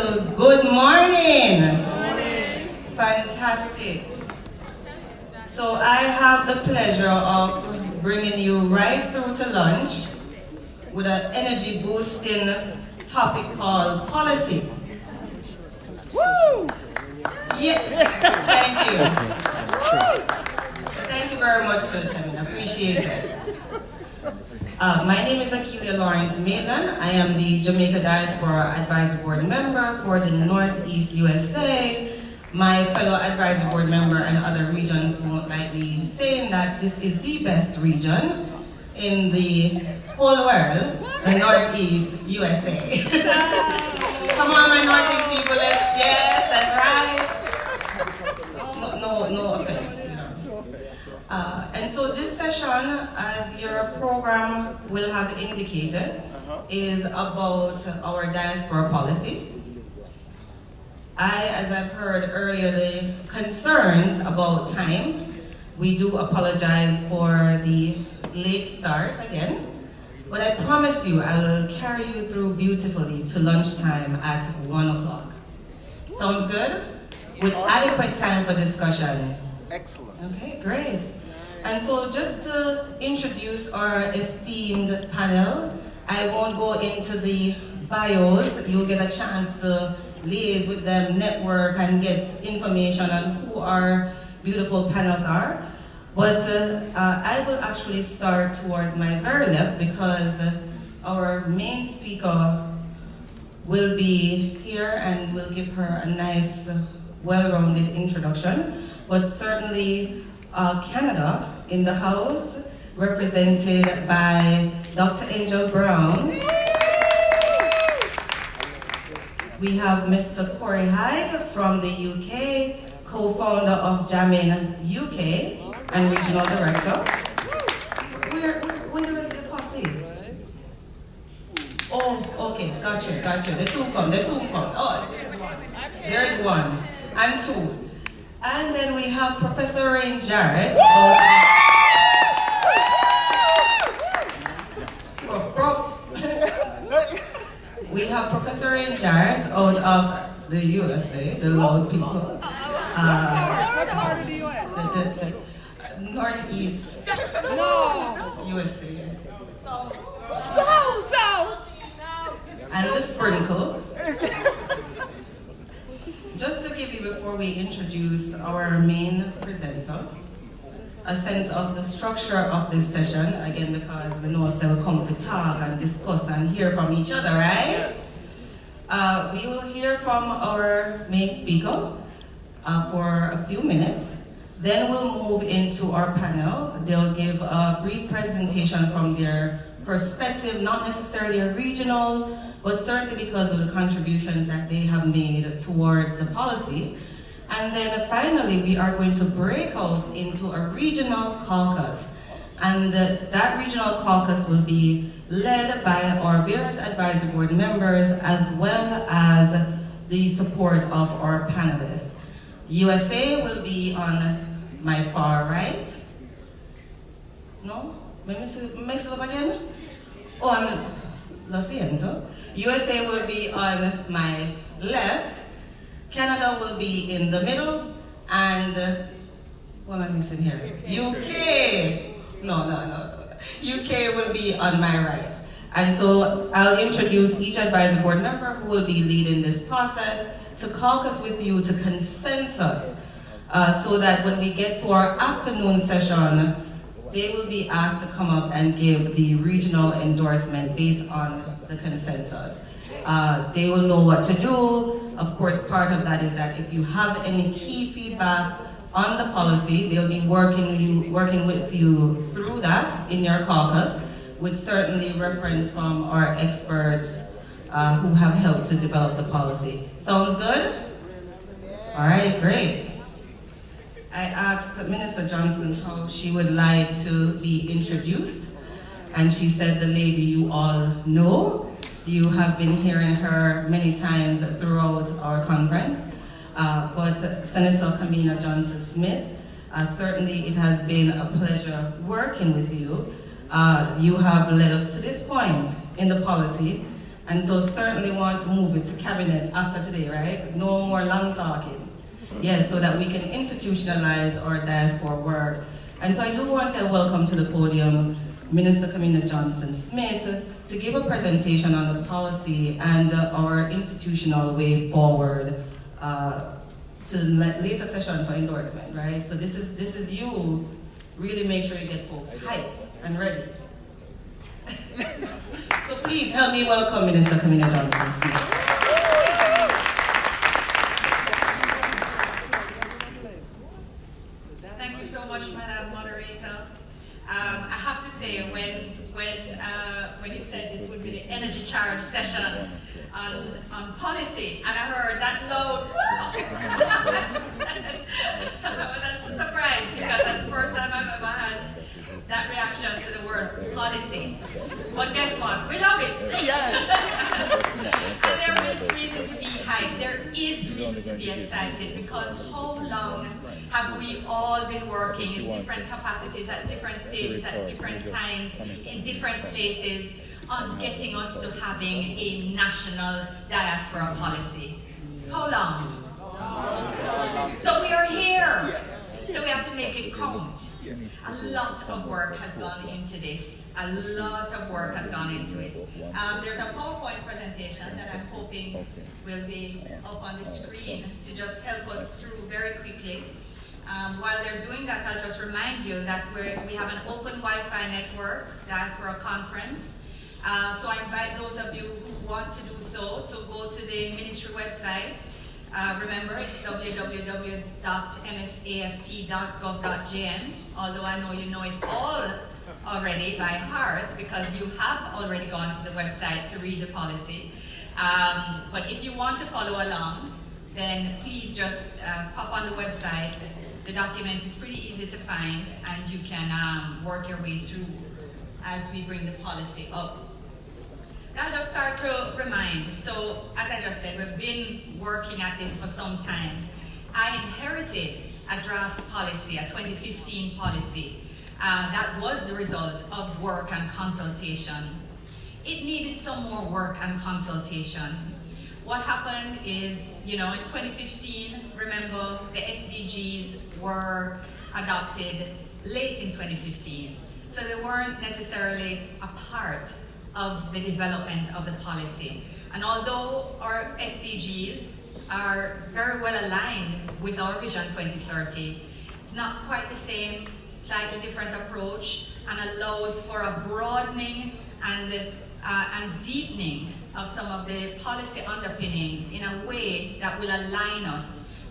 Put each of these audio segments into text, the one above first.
Council, good morning. Good morning. Fantastic. So I have the pleasure of bringing you right through to lunch with an energy boosting topic called policy. Woo! Yeah, thank you. Thank you very much, Judge. I appreciate it. My name is Akeelia Lawrence Maitland. I am the Jamaica Diaspora Advisory Board member for the Northeast USA. My fellow advisory board member and other regions won't like me saying that this is the best region in the whole world, the Northeast USA. Come on, my Northeast people, yes, that's right. No offense. And so this session, as your program will have indicated, is about our diaspora policy. As I've heard earlier, the concerns about time, we do apologize for the late start again, but I promise you I will carry you through beautifully to lunchtime at 1 o'clock. Sounds good? With adequate time for discussion. Excellent. Okay, great. And so just to introduce our esteemed panel, I won't go into the bios. You'll get a chance to liaise with them, network, and get information on who our beautiful panels are. But I will actually start towards my very left because our main speaker will be here and will give her a nice, well-rounded introduction. But certainly Canada in the house, represented by Dr. Angel Brown. We have Mr. Corey Hyde from the UK, co-founder of Jamin UK and regional director. Where is the posse? Oh, okay, gotcha. They soon come. Oh, there's one and two. And then we have Professor Rain Jarrett. We have Professor Rain Jarrett out of the USA, the loud people. What part of the US? The Northeast USA. South. And the sprinkles. Just to give you, before we introduce our main presenter, a sense of the structure of this session, again, because we know so we'll come to talk and discuss and hear from each other, right? We will hear from our main speaker for a few minutes. Then we'll move into our panels. They'll give a brief presentation from their perspective, not necessarily a regional, but certainly because of the contributions that they have made towards the policy. And then finally, we are going to break out into a regional caucus. And that regional caucus will be led by our various advisory board members, as well as the support of our panelists. USA will be on my far right. No? Mix it up again? Oh, lo siento. USA will be on my left. Canada will be in the middle, and what am I missing here? UK. No. UK will be on my right. And so I'll introduce each advisory board member who will be leading this process to caucus with you to consensus, so that when we get to our afternoon session, they will be asked to come up and give the regional endorsement based on the consensus. They will know what to do. Of course, part of that is that if you have any key feedback on the policy, they'll be working with you through that in your caucus, with certainly reference from our experts who have helped to develop the policy. Sounds good? All right, great. I asked Minister Johnson how she would like to be introduced, and she said the lady you all know. You have been hearing her many times throughout our conference, but Senator Kamina Johnson-Smith, certainly it has been a pleasure working with you. You have led us to this point in the policy, And so certainly want to move it to cabinet after today, right? No more long talking. Yes, so that we can institutionalize our diaspora work. And so I do want to welcome to the podium Minister Kamina Johnson-Smith to give a presentation on the policy and our institutional way forward to the later session for endorsement, right? So this is you really make sure you get folks hyped and ready. So please help me welcome Minister Kamina Johnson-Smith. Thank you so much, Madam Moderator. I have to say, when you said this would be the energy charge session on policy, and I heard that loud, I was a little surprised because that's the first time I've ever had that reaction to the word policy. But guess what? We love it. Yes. And there is reason to be hyped. There is reason to be excited because how long have we all been working in different capacities, at different stages, at different times, in different places, on getting us to having a national diaspora policy? How long? So we are here. So we have to make it count. A lot of work has gone into this. A lot of work has gone into it. There's a PowerPoint presentation that I'm hoping will be up on the screen to just help us through very quickly. While they're doing that, I'll just remind you that we have an open Wi-Fi network, Diaspora Conference. So I invite those of you who want to do so to go to the ministry website. Remember, it's www.mfaft.gov.gn, although I know you know it all already by heart because you have already gone to the website to read the policy. But if you want to follow along, then please just pop on the website. The document is pretty easy to find and you can work your way through as we bring the policy up. I'll just start to remind. So, as I just said, we've been working at this for some time. I inherited a draft policy, a 2015 policy, that was the result of work and consultation. It needed some more work and consultation. What happened is, in 2015, remember, the SDGs were adopted late in 2015. So they weren't necessarily a part of the development of the policy. And although our SDGs are very well aligned with our Vision 2030, it's not quite the same, slightly different approach, and allows for a broadening and deepening of some of the policy underpinnings in a way that will align us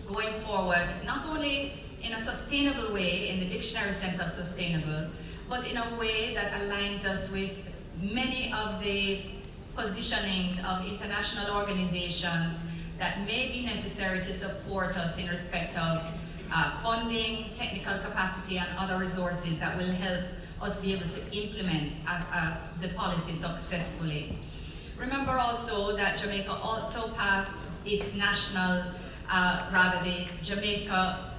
going forward, not only in a sustainable way, in the dictionary sense of sustainable, but in a way that aligns us with many of the positionings of international organizations that may be necessary to support us in respect of funding, technical capacity, and other resources that will help us be able to implement the policy successfully. Remember also that Jamaica also passed its national, the Jamaica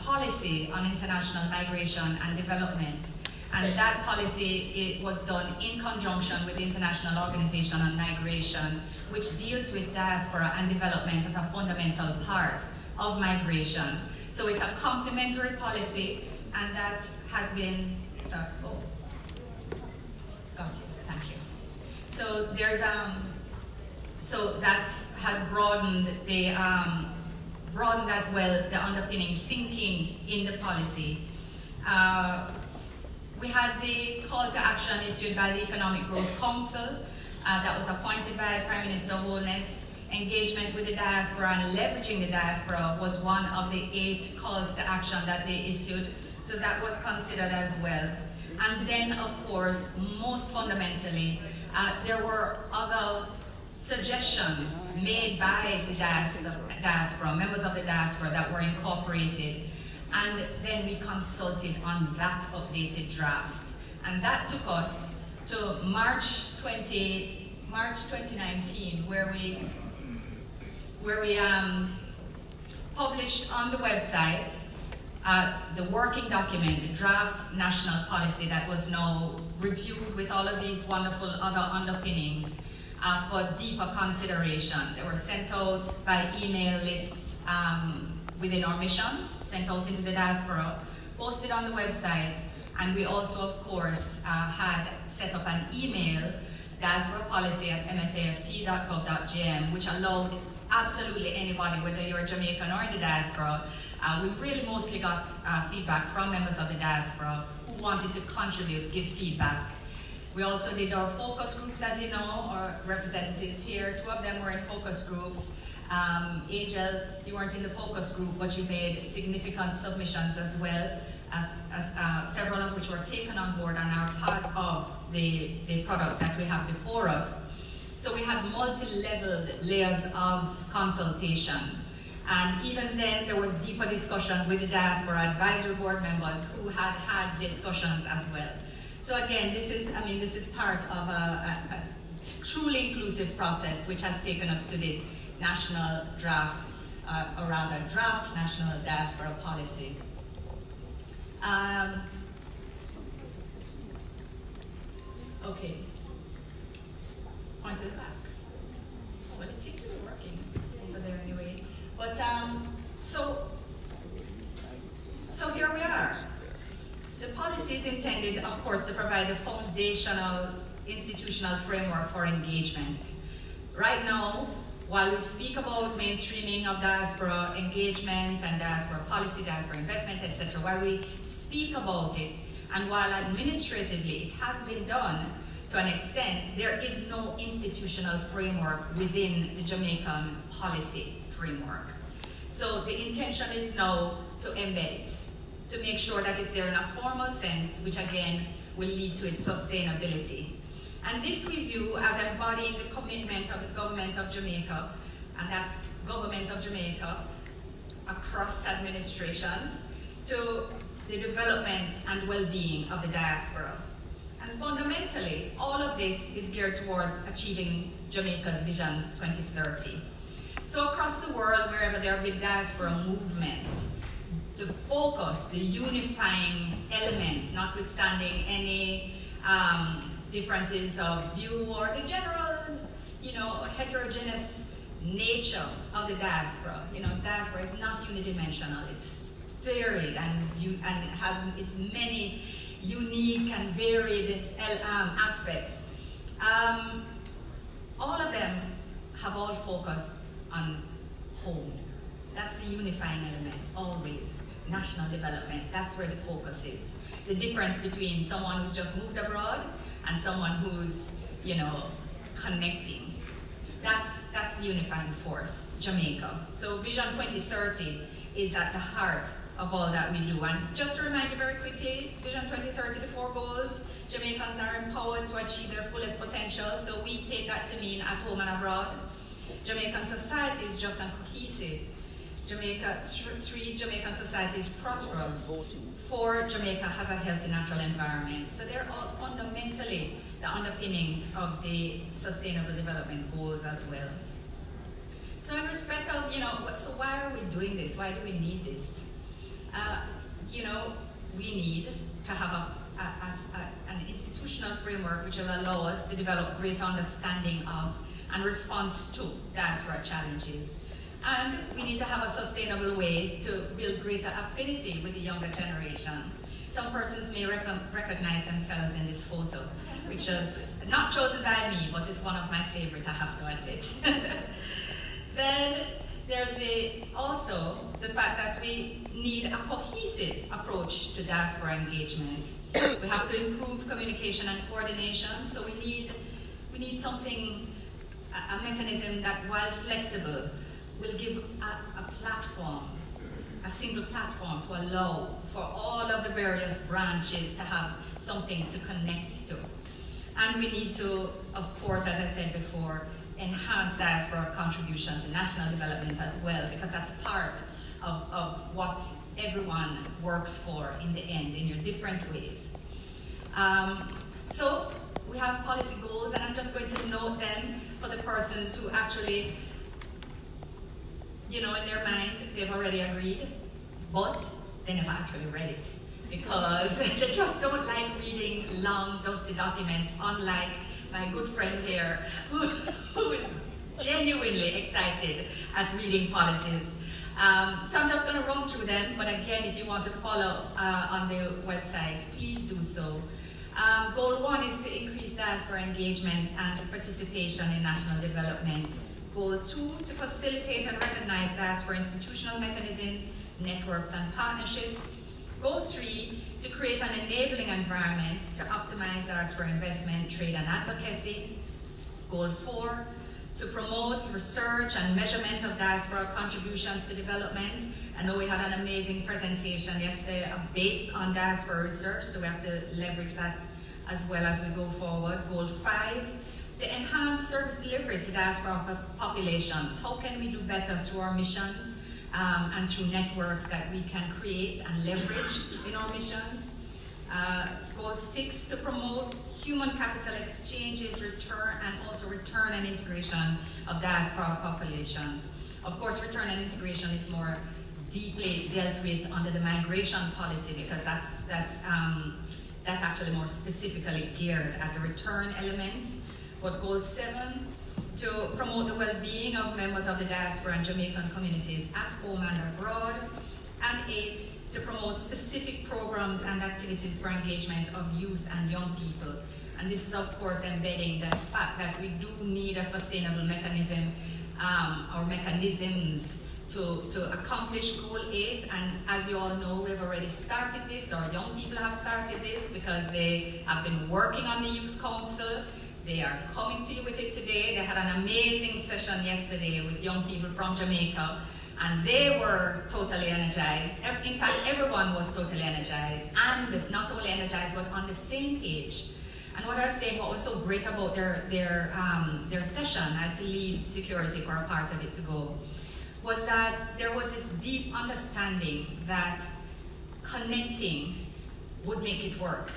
policy on international migration and development. And that policy, it was done in conjunction with the International Organization on Migration, which deals with diaspora and development as a fundamental part of migration. So it's a complementary policy, and that has been, got you, thank you. So there's, so that had broadened as well the underpinning thinking in the policy. We had the call to action issued by the Economic Growth Council that was appointed by Prime Minister Holness. Engagement with the diaspora and leveraging the diaspora was one of the 8 calls to action that they issued, so that was considered as well. And then, of course, most fundamentally, there were other suggestions made by the diaspora, members of the diaspora that were incorporated. And then we consulted on that updated draft. And that took us to March 2019, where we published on the website the working document, the draft national policy that was now reviewed with all of these wonderful other underpinnings. for deeper consideration. They were sent out by email lists within our missions, sent out into the diaspora, posted on the website, and we also, of course, had set up an email, diasporapolicy@mfaft.gov.gm, which allowed absolutely anybody, whether you're Jamaican or in the diaspora. We really mostly got feedback from members of the diaspora who wanted to contribute, give feedback. We also did our focus groups, as you know, our representatives here. 2 of them were in focus groups. Angel, you weren't in the focus group, but you made significant submissions as well, as several of which were taken on board and are part of the product that we have before us. So we had multi-leveled layers of consultation. And even then, there was deeper discussion with the diaspora advisory board members who had discussions as well. So again, this is part of a truly inclusive process which has taken us to this national draft, or rather draft national diaspora policy. Okay. Point to the back. Well, it seems to be working over there anyway. But so here we are. The policy is intended, of course, to provide a foundational institutional framework for engagement. Right now, while we speak about mainstreaming of diaspora engagement and diaspora policy, diaspora investment, etc., while we speak about it, and while administratively it has been done to an extent, there is no institutional framework within the Jamaican policy framework. So the intention is now to embed it, to make sure that it's there in a formal sense, which again will lead to its sustainability. And this we view as embodying the commitment of the government of Jamaica, and that's government of Jamaica across administrations, to the development and well-being of the diaspora. And fundamentally, all of this is geared towards achieving Jamaica's Vision 2030. So across the world, wherever there have been diaspora movements, the focus, the unifying element, notwithstanding any differences of view or the general, heterogeneous nature of the diaspora. Diaspora is not unidimensional. It's varied and it has its many unique and varied aspects. All of them have all focused on home. That's the unifying element, always. National development, that's where the focus is. The difference between someone who's just moved abroad and someone who's, connecting. That's the unifying force, Jamaica. So Vision 2030 is at the heart of all that we do. And just to remind you very quickly, Vision 2030, the 4 goals, Jamaicans are empowered to achieve their fullest potential. So we take that to mean at home and abroad. Jamaican society is just and cohesive. 3, Jamaican society is prosperous. 4, Jamaica has a healthy natural environment. So they're all fundamentally the underpinnings of the Sustainable Development Goals as well. So in respect of, so why are we doing this? Why do we need this? We need to have an institutional framework which will allow us to develop greater understanding of and response to diaspora challenges. And we need to have a sustainable way to build greater affinity with the younger generation. Some persons may recognize themselves in this photo, which is not chosen by me, but it's one of my favorites, I have to admit. Then there's also the fact that we need a cohesive approach to diaspora engagement. We have to improve communication and coordination, so we need something, a mechanism that, while flexible, will give a platform, a single platform to allow for all of the various branches to have something to connect to. And we need to, of course, as I said before, enhance diaspora contribution to national development as well, because that's part of what everyone works for in the end, in your different ways. So we have policy goals, and I'm just going to note them for the persons who actually, in their mind, they've already agreed, but they never actually read it, because they just don't like reading long, dusty documents, unlike my good friend here, who is genuinely excited at reading policies. So I'm just going to run through them, but again, if you want to follow on the website, please do so. Goal 1 is to increase diaspora engagement and participation in national development. Goal 2, to facilitate and recognize diaspora institutional mechanisms, networks and partnerships. Goal 3, to create an enabling environment to optimize diaspora investment, trade and advocacy. Goal 4, to promote research and measurement of diaspora contributions to development. I know we had an amazing presentation yesterday based on diaspora research, so we have to leverage that as well as we go forward. Goal 5, to enhance service delivery to diaspora populations. How can we do better through our missions and through networks that we can create and leverage in our missions? Goal 6, to promote human capital exchanges, return and integration of diaspora populations. Of course, return and integration is more deeply dealt with under the migration policy, because that's actually more specifically geared at the return element. But Goal 7, to promote the well-being of members of the diaspora and Jamaican communities at home and abroad. And 8, to promote specific programs and activities for engagement of youth and young people. And this is, of course, embedding the fact that we do need a sustainable mechanism or mechanisms to accomplish Goal 8. And as you all know, we've already started this, or young people have started this, because they have been working on the Youth Council. They are coming to you with it today. They had an amazing session yesterday with young people from Jamaica, and they were totally energized. In fact, everyone was totally energized, and not only energized, but on the same page. And what I was saying, what was so great about their session, I had to leave security for a part of it to go, was that there was this deep understanding that connecting would make it work.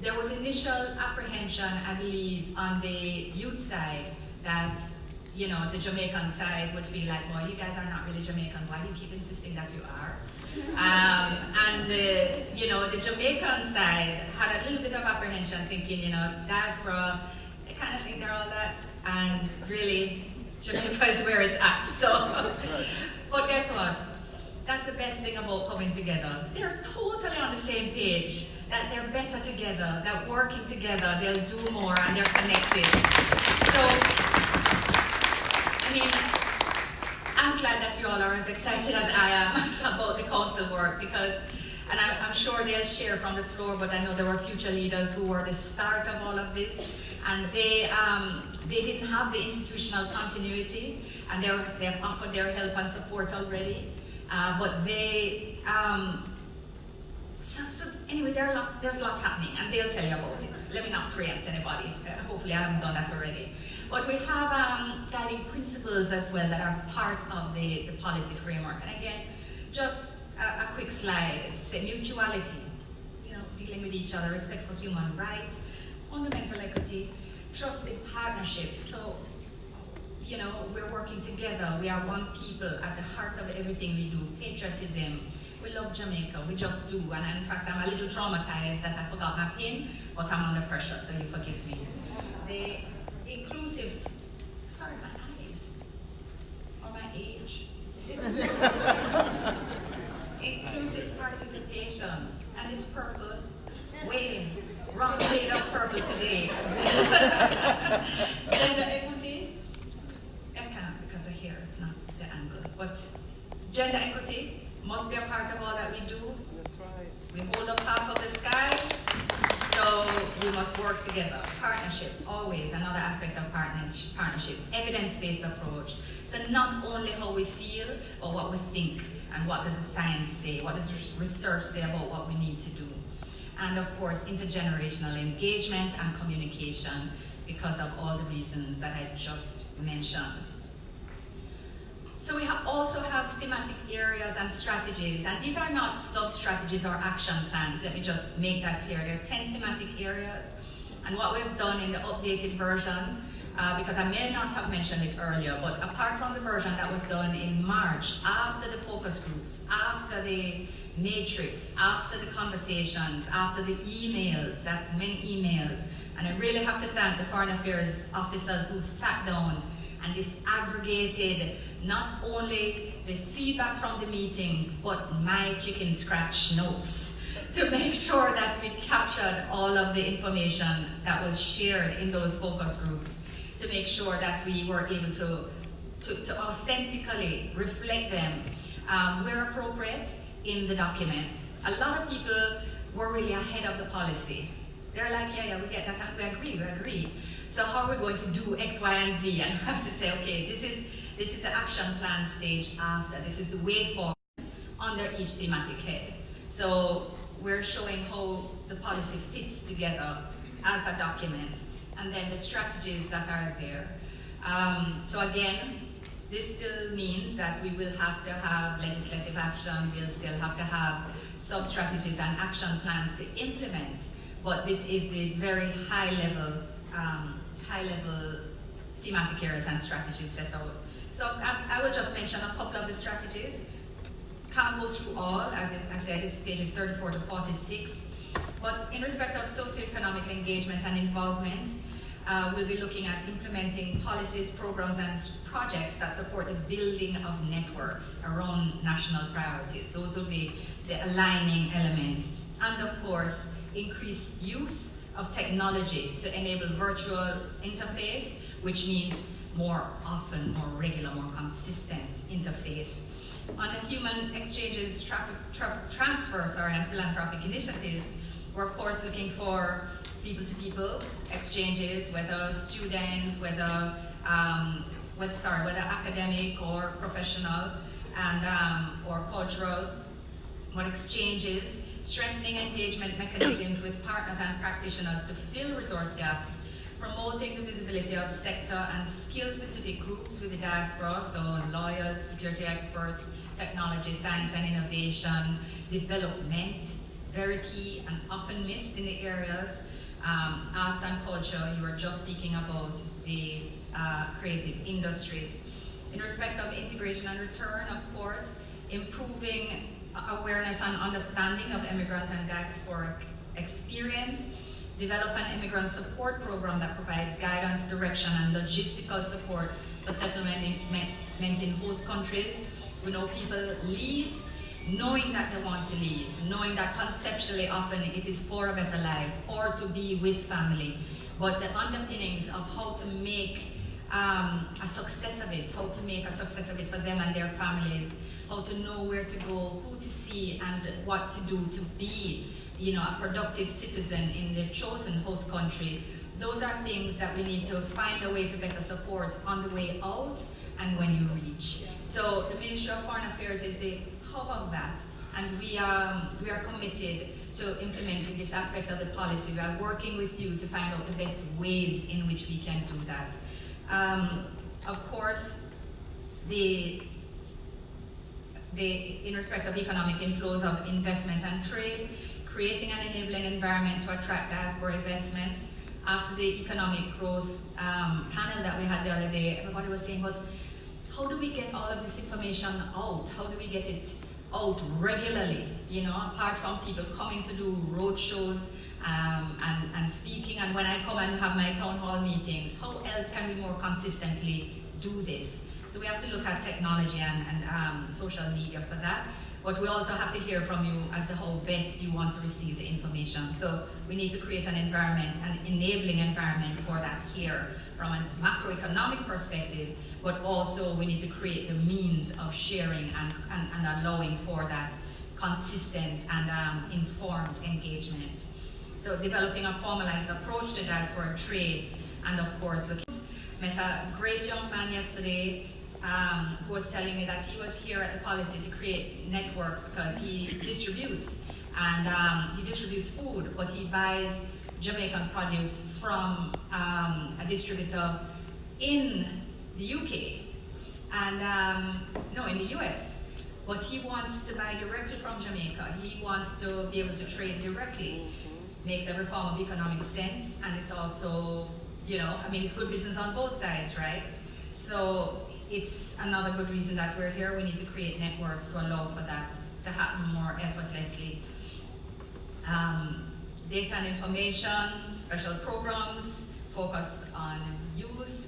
There was initial apprehension, I believe, on the youth side that, you know, the Jamaican side would feel like, well, you guys are not really Jamaican, why do you keep insisting that you are? And the Jamaican side had a little bit of apprehension, thinking, you know, diaspora, they kind of think they're all that, and really, Jamaica is where it's at. So, but guess what? That's the best thing about coming together. They're totally on the same page, that they're better together, that working together, they'll do more, and they're connected. So, I mean, I'm glad that you all are as excited as I am about the council work, because, and I'm sure they'll share from the floor, but I know there were future leaders who were the start of all of this, and they didn't have the institutional continuity, and they've offered their help and support already, but they, anyway, there's lots happening, and they'll tell you about it. Let me not preempt anybody. Hopefully I haven't done that already. But we have guiding principles as well that are part of the policy framework. And again, just a quick slide. It's mutuality, you know, dealing with each other, respect for human rights, fundamental equity, trusted partnership. So, you know, we're working together. We are one people at the heart of everything we do. Patriotism. We love Jamaica, we just do. And in fact, I'm a little traumatized that I forgot my PIN, but I'm under pressure, so you forgive me. The inclusive, sorry, my eyes, or my age. Inclusive participation, and it's purple. Wait, wrong shade of purple today. Gender equity, I can't because of here, it's not the angle, but gender equity must be a part of all that we do. That's right. We hold up half of the sky, so we must work together. Partnership, always another aspect of partnership. Evidence-based approach. So not only how we feel, but what we think, and what does the science say, what does research say about what we need to do. And of course, intergenerational engagement and communication, because of all the reasons that I just mentioned. So we also have thematic areas and strategies, and these are not sub-strategies or action plans. Let me just make that clear. There are 10 thematic areas, and what we've done in the updated version, because I may not have mentioned it earlier, but apart from the version that was done in March, after the focus groups, after the matrix, after the conversations, after the emails, that many emails, And I really have to thank the Foreign Affairs officers who sat down and disaggregated not only the feedback from the meetings, but my chicken scratch notes to make sure that we captured all of the information that was shared in those focus groups, to make sure that we were able to authentically reflect them where appropriate in the document. A lot of people were really ahead of the policy. They're like, yeah, we get that, and we agree. So how are we going to do X, Y, and Z? And we have to say, okay, this is the action plan stage after. This is the way forward under each thematic head. So we're showing how the policy fits together as a document, and then the strategies that are there. So again, this still means that we will have to have legislative action, we'll still have to have sub-strategies and action plans to implement, but this is the very high level thematic areas and strategies set out. So I will just mention a couple of the strategies. Can't go through all, as I said, it's pages 34 to 46, but in respect of socioeconomic engagement and involvement, we'll be looking at implementing policies, programs, and projects that support the building of networks around national priorities. Those will be the aligning elements. And of course, increased use of technology to enable virtual interface, which means more often, more regular, more consistent interface. On the human exchanges, transfers, and philanthropic initiatives, we're of course looking for people-to-people exchanges, whether student, whether academic or professional, and or cultural, what exchanges, strengthening engagement mechanisms with partners and practitioners to fill resource gaps, promoting the visibility of sector and skill-specific groups with the diaspora, so lawyers, security experts, technology, science and innovation, development, very key and often missed in the areas. Arts and culture, you were just speaking about the creative industries. In respect of integration and return, of course, improving awareness and understanding of immigrant and diasporic experience, develop an immigrant support program that provides guidance, direction, and logistical support for settlement in host countries. We know people leave knowing that they want to leave, knowing that conceptually often it is for a better life or to be with family, but the underpinnings of how to make a success of it, how to make a success of it for them and their families, how to know where to go, who to see, and what to do to be, a productive citizen in their chosen host country. Those are things that we need to find a way to better support on the way out and when you reach. So the Ministry of Foreign Affairs is the hub of that, and we are committed to implementing this aspect of the policy. We are working with you to find out the best ways in which we can do that. Of course, in respect of economic inflows of investment and trade, creating an enabling environment to attract diaspora investments. After the economic growth panel that we had the other day, everybody was saying, but how do we get all of this information out? How do we get it out regularly? Apart from people coming to do road shows and speaking, and when I come and have my town hall meetings, how else can we more consistently do this? So we have to look at technology and social media for that. But we also have to hear from you as to how best you want to receive the information. So we need to create an environment, an enabling environment for that here from a macroeconomic perspective, but also we need to create the means of sharing and allowing for that consistent and informed engagement. So developing a formalized approach to diaspora trade, and of course, met a great young man yesterday who was telling me that he was here at the policy to create networks because he distributes, and he distributes food, but he buys Jamaican produce from a distributor in the UK, and no, in the US. But he wants to buy directly from Jamaica. He wants to be able to trade directly. Makes every form of economic sense, and it's also, it's good business on both sides, right? So it's another good reason that we're here. We need to create networks to allow for that to happen more effortlessly. data and information, special programs focused on youth,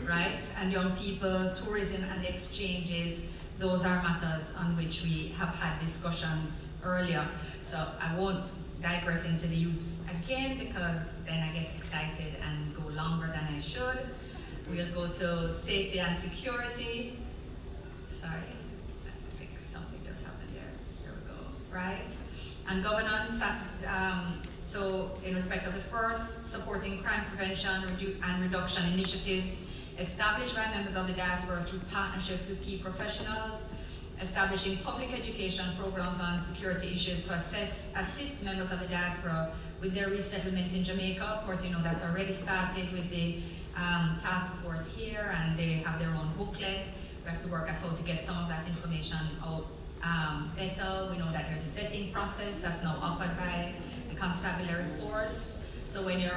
right, and young people, tourism and exchanges. Those are matters on which we have had discussions earlier. So I won't digress into the youth again because then I get excited and go longer than I should. We'll go to safety and security. Sorry, I think something just happened there. Here we go, right? And governance, so in respect of the first, supporting crime prevention and reduction initiatives established by members of the diaspora through partnerships with key professionals, establishing public education programs on security issues to assist members of the diaspora with their resettlement in Jamaica. Of course, you know that's already started with the task force here, and they have their own booklet. We have to work out how to get some of that information out better. We know that there's a vetting process that's now offered by the constabulary force. So when you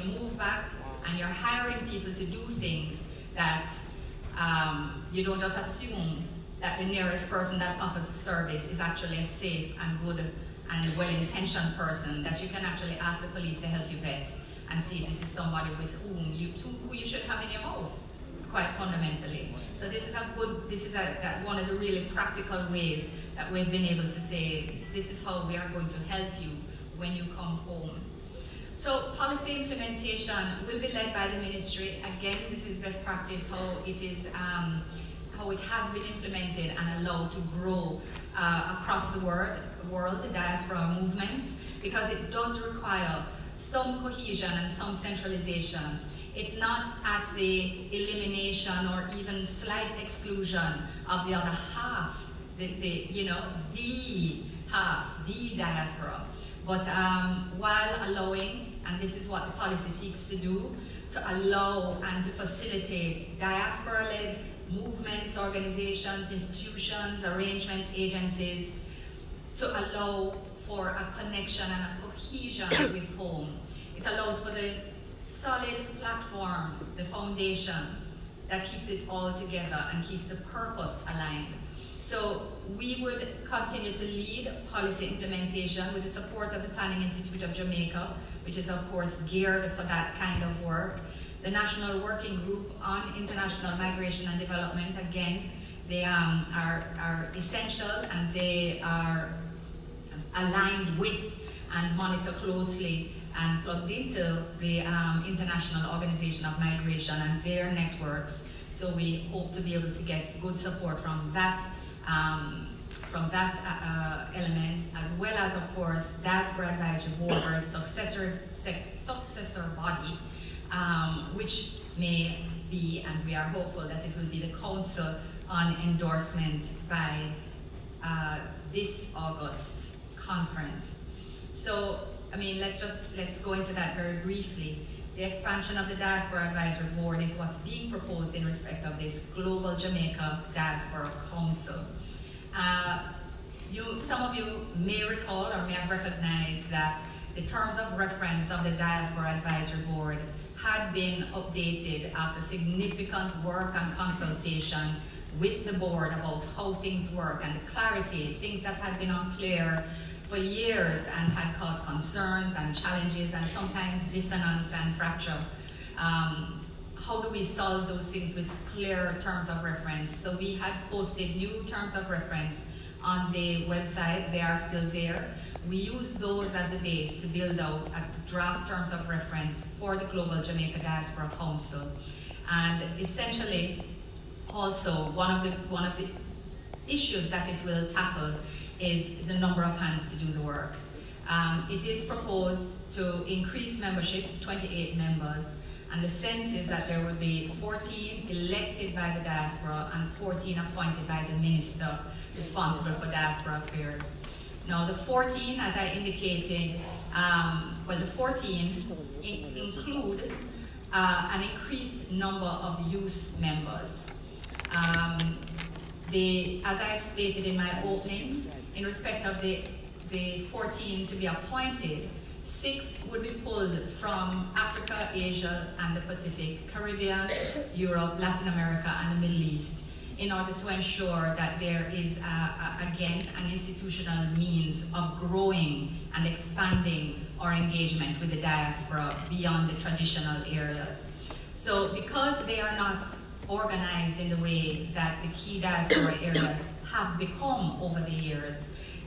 move back and you're hiring people to do things, that you don't just assume that the nearest person that offers a service is actually a safe and good and well-intentioned person, that you can actually ask the police to help you vet and see if this is somebody with who you should have in your house, quite fundamentally. So this is one of the really practical ways that we've been able to say, this is how we are going to help you when you come home. So policy implementation will be led by the ministry. Again, this is best practice, how it has been implemented and allowed to grow across the world, the diaspora movements, because it does require some cohesion and some centralization. It's not at the elimination or even slight exclusion of the other half, the diaspora. But while allowing, and this is what the policy seeks to do, to allow and to facilitate diaspora-led movements, organizations, institutions, arrangements, agencies, to allow for a connection and a cohesion with home. It allows for the solid platform, the foundation that keeps it all together and keeps the purpose aligned. So we would continue to lead policy implementation with the support of the Planning Institute of Jamaica, which is of course geared for that kind of work. The National Working Group on International Migration and Development, again, they are essential, and they are aligned with and monitor closely and plugged into the International Organization of Migration and their networks. So we hope to be able to get good support from that element, as well as, of course, Diaspora Advisory Board, or successor body, which may be, and we are hopeful that it will be, the Council on Endorsement by this August conference. So, I mean, let's go into that very briefly. The expansion of the Diaspora Advisory Board is what's being proposed in respect of this Global Jamaica Diaspora Council. Some of you may recall or may have recognized that the terms of reference of the Diaspora Advisory Board had been updated after significant work and consultation with the board about how things work and the clarity, things that had been unclear for years and had caused concerns and challenges and sometimes dissonance and fracture. How do we solve those things with clear terms of reference? So we had posted new terms of reference on the website. They are still there. We use those as the base to build out a draft terms of reference for the Global Jamaica Diaspora Council. And essentially, also, one of the issues that it will tackle is the number of hands to do the work. It is proposed to increase membership to 28 members, and the sense is that there would be 14 elected by the diaspora and 14 appointed by the minister responsible for diaspora affairs. Now the 14, as I indicated, the 14 include an increased number of youth members. As I stated in my opening, in respect of the 14 to be appointed, 6 would be pulled from Africa, Asia, and the Pacific, Caribbean, Europe, Latin America, and the Middle East. in order to ensure that there is, again, an institutional means of growing and expanding our engagement with the diaspora beyond the traditional areas. So because they are not organized in the way that the key diaspora areas have become over the years,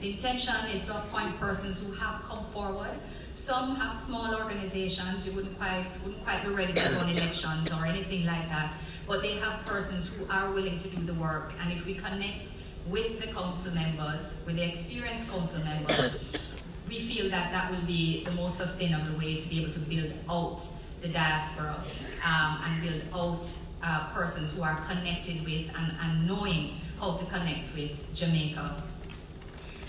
the intention is to appoint persons who have come forward. Some have small organizations, you wouldn't quite be ready to run elections or anything like that, but they have persons who are willing to do the work. And if we connect with the council members, with the experienced council members, we feel that that will be the most sustainable way to be able to build out the diaspora and build out persons who are connected with and knowing how to connect with Jamaica.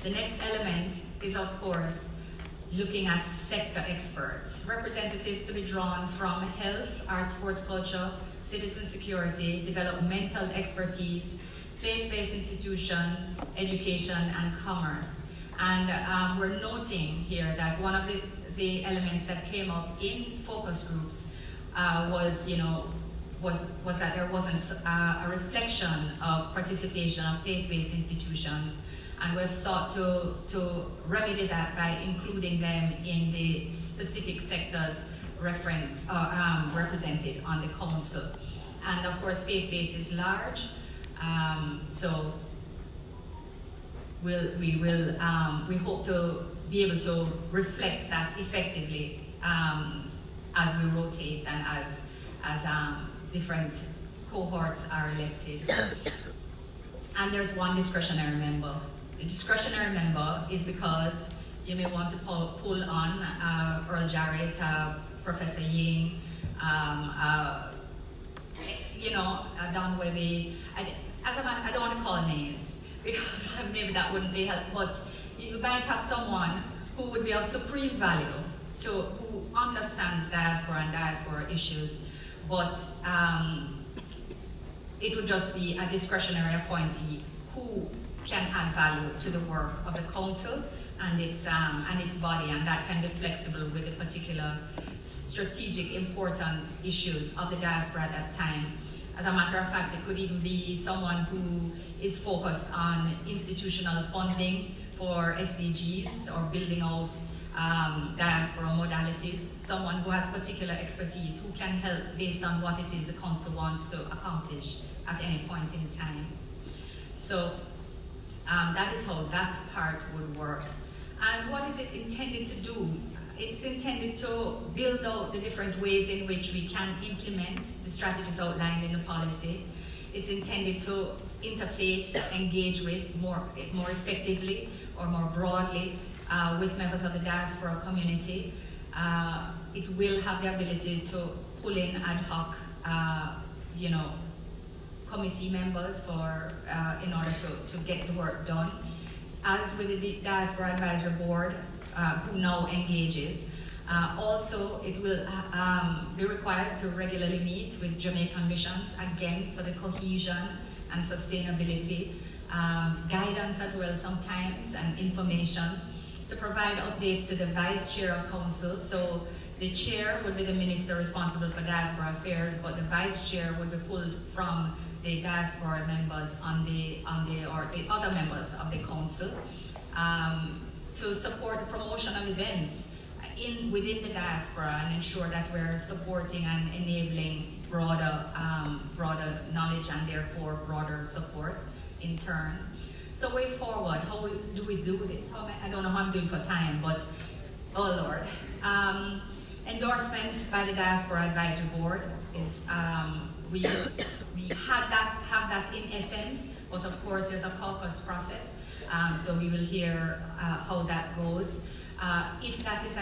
The next element is, of course, looking at sector experts, representatives to be drawn from health, arts, sports, culture, citizen security, developmental expertise, faith-based institutions, education, and commerce. And we're noting here that one of the elements that came up in focus groups was that there wasn't a reflection of participation of faith-based institutions. And we've sought to remedy that by including them in the specific sectors represented on the council. And of course, faith-based is large, so we hope to be able to reflect that effectively as we rotate and as different cohorts are elected. And there's one discretionary member. The discretionary member is because you may want to pull on Earl Jarrett, Professor Ying, Don Webby. I don't want to call names because maybe that wouldn't be helpful, but you might have someone who would be of supreme value who understands diaspora and diaspora issues, but it would just be a discretionary appointee who can add value to the work of the council and its body, and that can be flexible with the particular strategic important issues of the diaspora at that time. As a matter of fact, it could even be someone who is focused on institutional funding for SDGs or building out diaspora modalities, someone who has particular expertise who can help based on what it is the council wants to accomplish at any point in time. So that is how that part would work. And what is it intended to do? It's intended to build out the different ways in which we can implement the strategies outlined in the policy. It's intended to interface, engage with more effectively or more broadly with members of the diaspora community. It will have the ability to pull in ad hoc, committee members in order to get the work done. As with the Diaspora Advisory Board, who now engages, also it will be required to regularly meet with Jamaican missions, again for the cohesion and sustainability, guidance as well sometimes, and information, to provide updates to the Vice Chair of Council. So the Chair would be the Minister responsible for Diaspora Affairs, but the Vice Chair would be pulled from the diaspora members or the other members of the council to support the promotion of events within the diaspora and ensure that we're supporting and enabling broader knowledge and therefore broader support in turn. So way forward, how do we do it? I don't know how I'm doing for time, but oh Lord. Endorsement by the Diaspora Advisory Board is we have that in essence, but of course there's a caucus process, so we will hear how that goes. If that is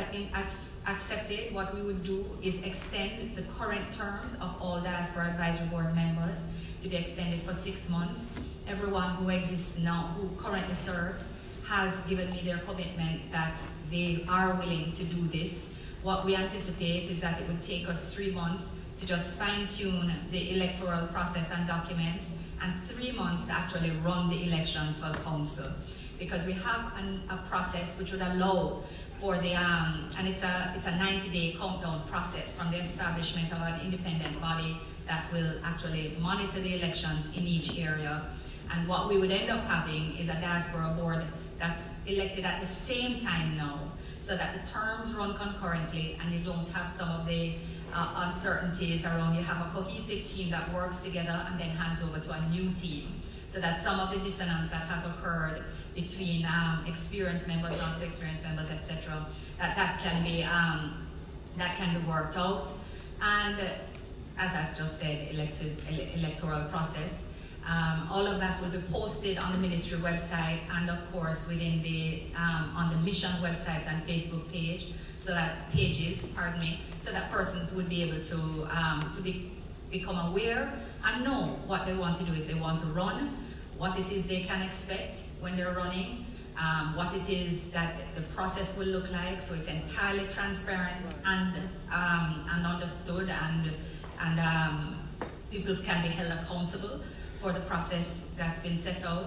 accepted, what we would do is extend the current term of all Diaspora Advisory Board members to be extended for 6 months. Everyone who exists now, who currently serves, has given me their commitment that they are willing to do this. What we anticipate is that it would take us 3 months to just fine-tune the electoral process and documents, and 3 months to actually run the elections for the council. Because we have a process which would allow for the, and it's a 90-day countdown process from the establishment of an independent body that will actually monitor the elections in each area. And what we would end up having is a diaspora board that's elected at the same time now, so that the terms run concurrently and you don't have some of the uncertainties around. You have a cohesive team that works together and then hands over to a new team, so that some of the dissonance that has occurred between experienced members, not so experienced members, etc., that can be worked out. And as I've just said, electoral process. All of that will be posted on the ministry website and of course within the on the mission websites and Facebook page, so that so that persons would be able to become aware and know what they want to do if they want to run, what it is they can expect when they're running, what it is that the process will look like, so it's entirely transparent and understood, and people can be held accountable for the process that's been set out.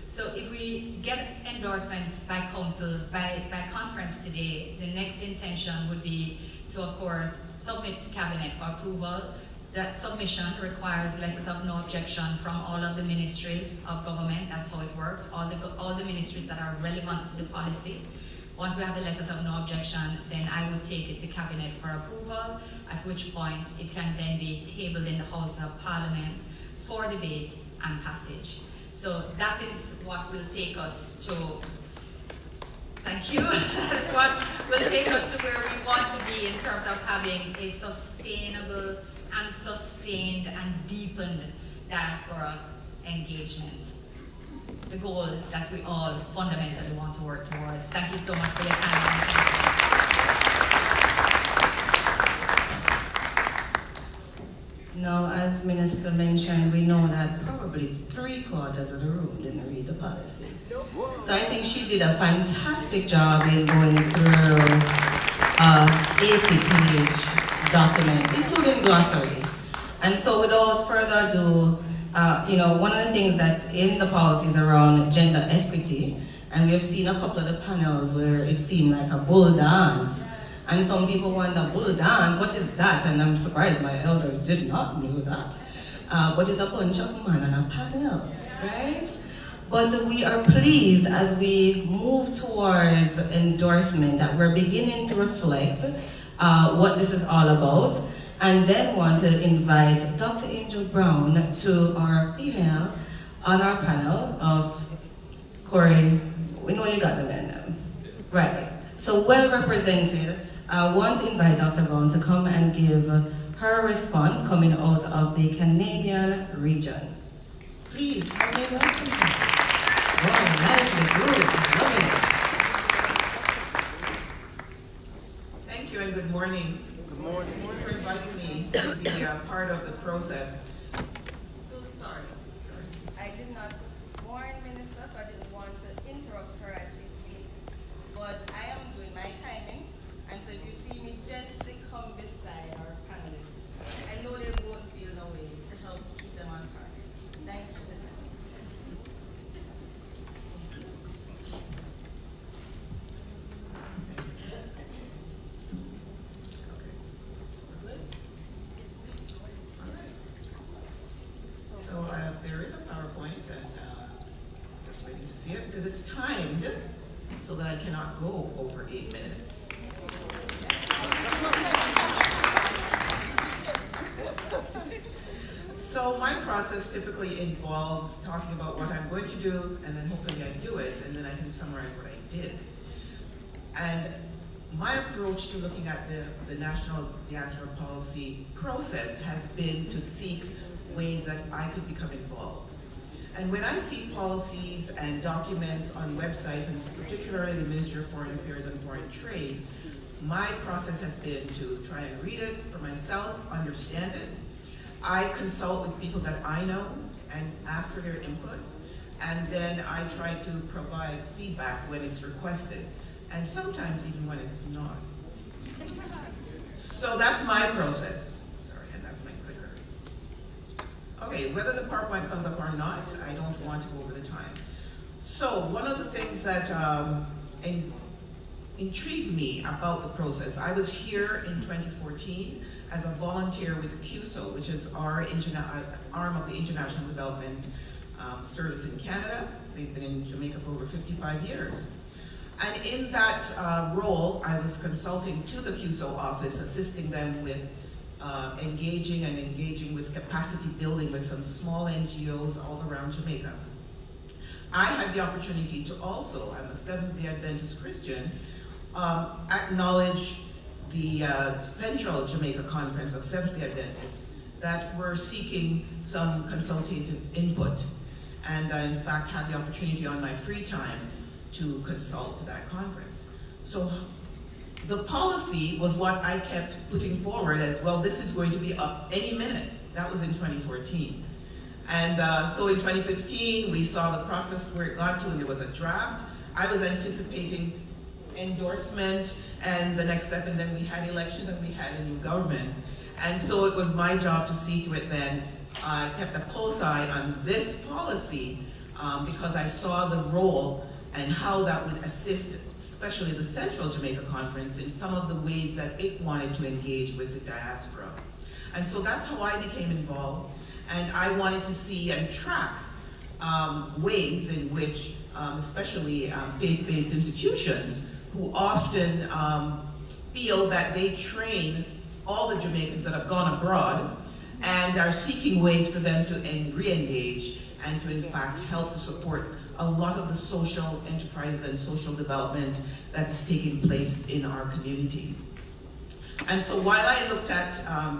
So if we get endorsement by council, by conference today, the next intention would be to, of course, submit to cabinet for approval. That submission requires letters of no objection from all of the ministries of government. That's how it works. All the ministries that are relevant to the policy. Once we have the letters of no objection, then I would take it to cabinet for approval, at which point it can then be tabled in the House of Parliament for debate and passage. So that is what will take us to, thank you, that's what will take us to where we want to be in terms of having a sustainable and sustained and deepened diaspora engagement. The goal that we all fundamentally want to work towards. Thank you so much for your time. Now, as Minister mentioned, we know that probably 3/4 of the room didn't read the policy. So I think she did a fantastic job in going through an 80-page document, including glossary. And so without further ado, one of the things that's in the policies around gender equity, and we have seen a couple of the panels where it seemed like a bull dance. And some people wonder, bull dance, what is that? And I'm surprised my elders did not know that. But it's a bunch of men on a panel, right? But we are pleased as we move towards endorsement that we're beginning to reflect what this is all about, and then want to invite Dr. Angel Brown to our female on our panel of Corey. We know you got the men, right? So well represented. I want to invite Dr. Brown to come and give her response coming out of the Canadian region. Please, come in, welcome. Wow, lively group, loving it. Thank you and good morning. Good morning. Thank you for inviting me to be part of the process. So sorry. I did not warn Minister, so I didn't want to interrupt her as she speaks. But I am doing my timing. And so if you see me gently come beside our panelists, I know they won't feel no way to help keep them on target. Thank you. So there is a PowerPoint, and just waiting to see it because it's timed so that I cannot go over 8 minutes. So my process typically involves talking about what I'm going to do, and then hopefully I do it, and then I can summarize what I did. And my approach to looking at the national diaspora policy process has been to seek ways that I could become involved. And when I see policies and documents on websites, and particularly the Ministry of Foreign Affairs and Foreign Trade, my process has been to try and read it for myself, understand it. I consult with people that I know and ask for their input, and then I try to provide feedback when it's requested, and sometimes even when it's not. So that's my process. Sorry, and that's my clicker. Okay, whether the PowerPoint comes up or not, I don't want to go over the time. So one of the things that intrigued me about the process, I was here in 2014 as a volunteer with the CUSO, which is our arm of the International Development Service in Canada. They've been in Jamaica for over 55 years. And in that role, I was consulting to the CUSO office, assisting them with engaging with capacity building with some small NGOs all around Jamaica. I had the opportunity to also, I'm a Seventh-day Adventist Christian, acknowledge the Central Jamaica Conference of Seventh-day Adventists that were seeking some consultative input. And I, in fact, had the opportunity on my free time to consult to that conference. So the policy was what I kept putting forward as, well, this is going to be up any minute. That was in 2014. And so in 2015, we saw the process where it got to, and there was a draft. I was anticipating endorsement and the next step, and then we had elections and we had a new government. And so it was my job to see to it then. I kept a close eye on this policy because I saw the role and how that would assist, especially the Central Jamaica Conference, in some of the ways that it wanted to engage with the diaspora. And so that's how I became involved. And I wanted to see and track ways in which, especially faith-based institutions, who often feel that they train all the Jamaicans that have gone abroad and are seeking ways for them to re-engage and to, in fact, help to support a lot of the social enterprise and social development that is taking place in our communities. And so while I looked at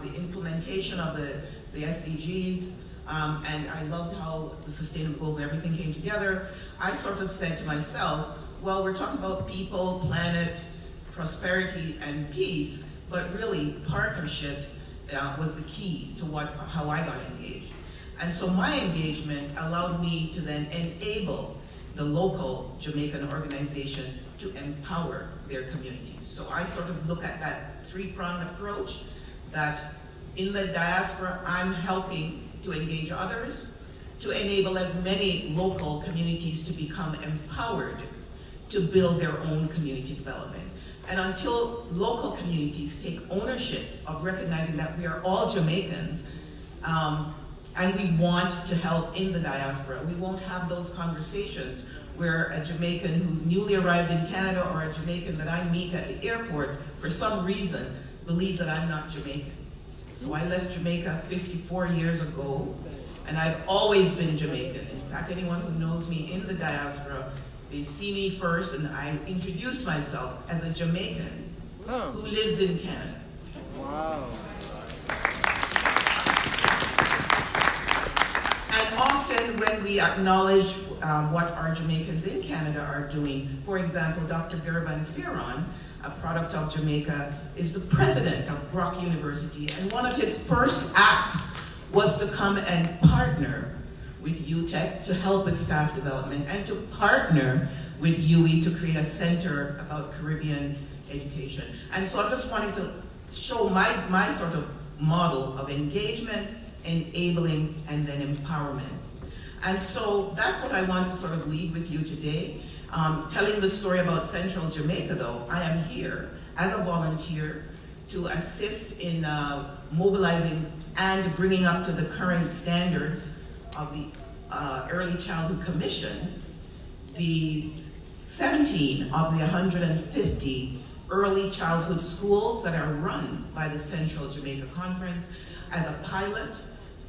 the implementation of the SDGs, and I loved how the sustainable goals and everything came together, I sort of said to myself, well, we're talking about people, planet, prosperity, and peace, but really partnerships was the key to how I got engaged. And so my engagement allowed me to then enable the local Jamaican organization to empower their communities. So I sort of look at that three-pronged approach, that in the diaspora, I'm helping to engage others, to enable as many local communities to become empowered to build their own community development. And until local communities take ownership of recognizing that we are all Jamaicans, and we want to help in the diaspora, we won't have those conversations where a Jamaican who newly arrived in Canada or a Jamaican that I meet at the airport for some reason believes that I'm not Jamaican. So I left Jamaica 54 years ago, and I've always been Jamaican. In fact, anyone who knows me in the diaspora, they see me first, and I introduce myself as a Jamaican who lives in Canada. Wow. And often when we acknowledge what our Jamaicans in Canada are doing, for example, Dr. Gerban Fearon, a product of Jamaica, is the president of Brock University, and one of his first acts was to come and partner with UTEC to help with staff development and to partner with UE to create a center about Caribbean education. And so I'm just wanting to show my sort of model of engagement, enabling, and then empowerment. And so that's what I want to sort of leave with you today. Telling the story about Central Jamaica, though, I am here as a volunteer to assist in mobilizing and bringing up to the current standards of the Early Childhood Commission, the 17 of the 150 early childhood schools that are run by the Central Jamaica Conference as a pilot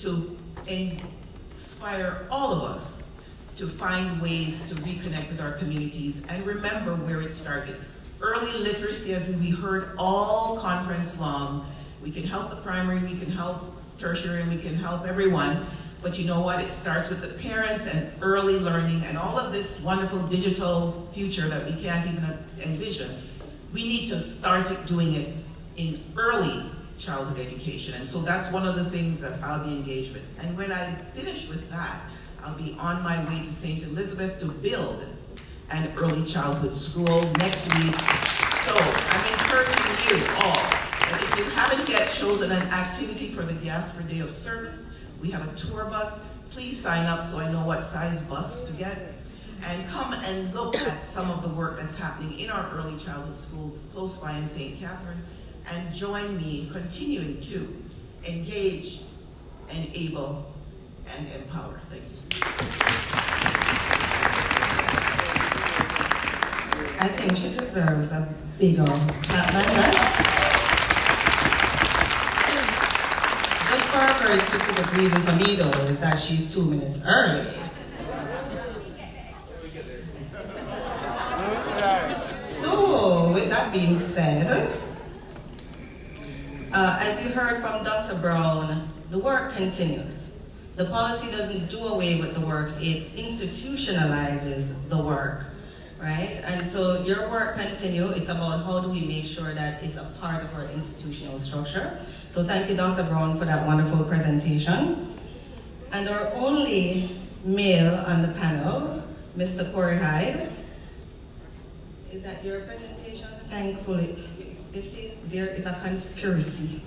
to inspire all of us to find ways to reconnect with our communities and remember where it started. Early literacy, as we heard all conference long, we can help the primary, we can help tertiary, and we can help everyone. But you know what? It starts with the parents and early learning and all of this wonderful digital future that we can't even envision. We need to start doing it in early childhood education. And so that's one of the things that I'll be engaged with. And when I finish with that, I'll be on my way to St. Elizabeth to build an early childhood school next week. So I'm encouraging you all that if you haven't yet chosen an activity for the Diaspora Day of Service, we have a tour bus. Please sign up so I know what size bus to get. And come and look at some of the work that's happening in our early childhood schools close by in St. Catherine and join me continuing to engage, enable, and empower. Thank you. I think she deserves a bigger clap than that. Just for a very specific reason for me though, is that she's 2 minutes early. So, with that being said, as you heard from Dr. Brown, the work continues. The policy doesn't do away with the work, it institutionalizes the work, right? And so your work continues. It's about how do we make sure that it's a part of our institutional structure. So thank you, Dr. Brown, for that wonderful presentation. And our only male on the panel, Mr. Corey Hyde. Is that your presentation? Thankfully. You see, there is a conspiracy.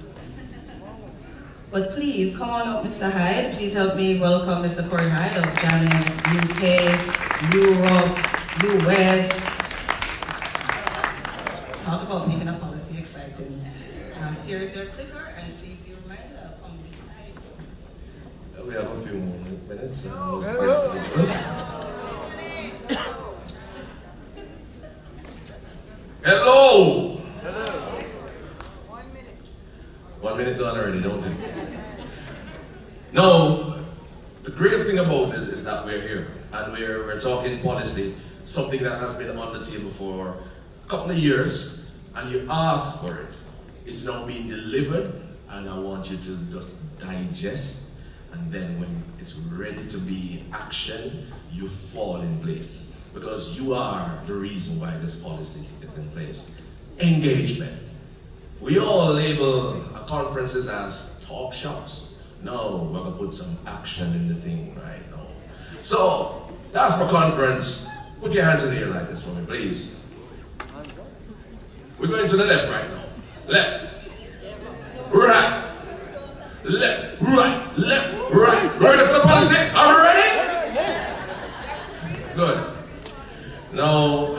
But please, come on up, Mr. Hyde. Please help me welcome Mr. Corey Hyde of Jamaica, UK, Europe, US. Talk about making a policy exciting. Here's your clicker, and please be reminded I'll come beside you. We have a few more minutes. Hello! Hello. 1 minute. 1 minute gone already, don't it? No, the great thing about it is that we're here and we're talking policy, something that has been on the table for a couple of years, and you asked for it. It's now being delivered, and I want you to just digest, and then when it's ready to be action, you fall in place. Because you are the reason why this policy is in place. Engagement. We all label our conferences as talk shops. No, we're going to put some action in the thing right now. So, that's for conference. Put your hands in the air like this for me, please. We're going to the left right now. Left. Right. Left. Right. Left. Right. Ready for the policy? Are we ready? Good. Now,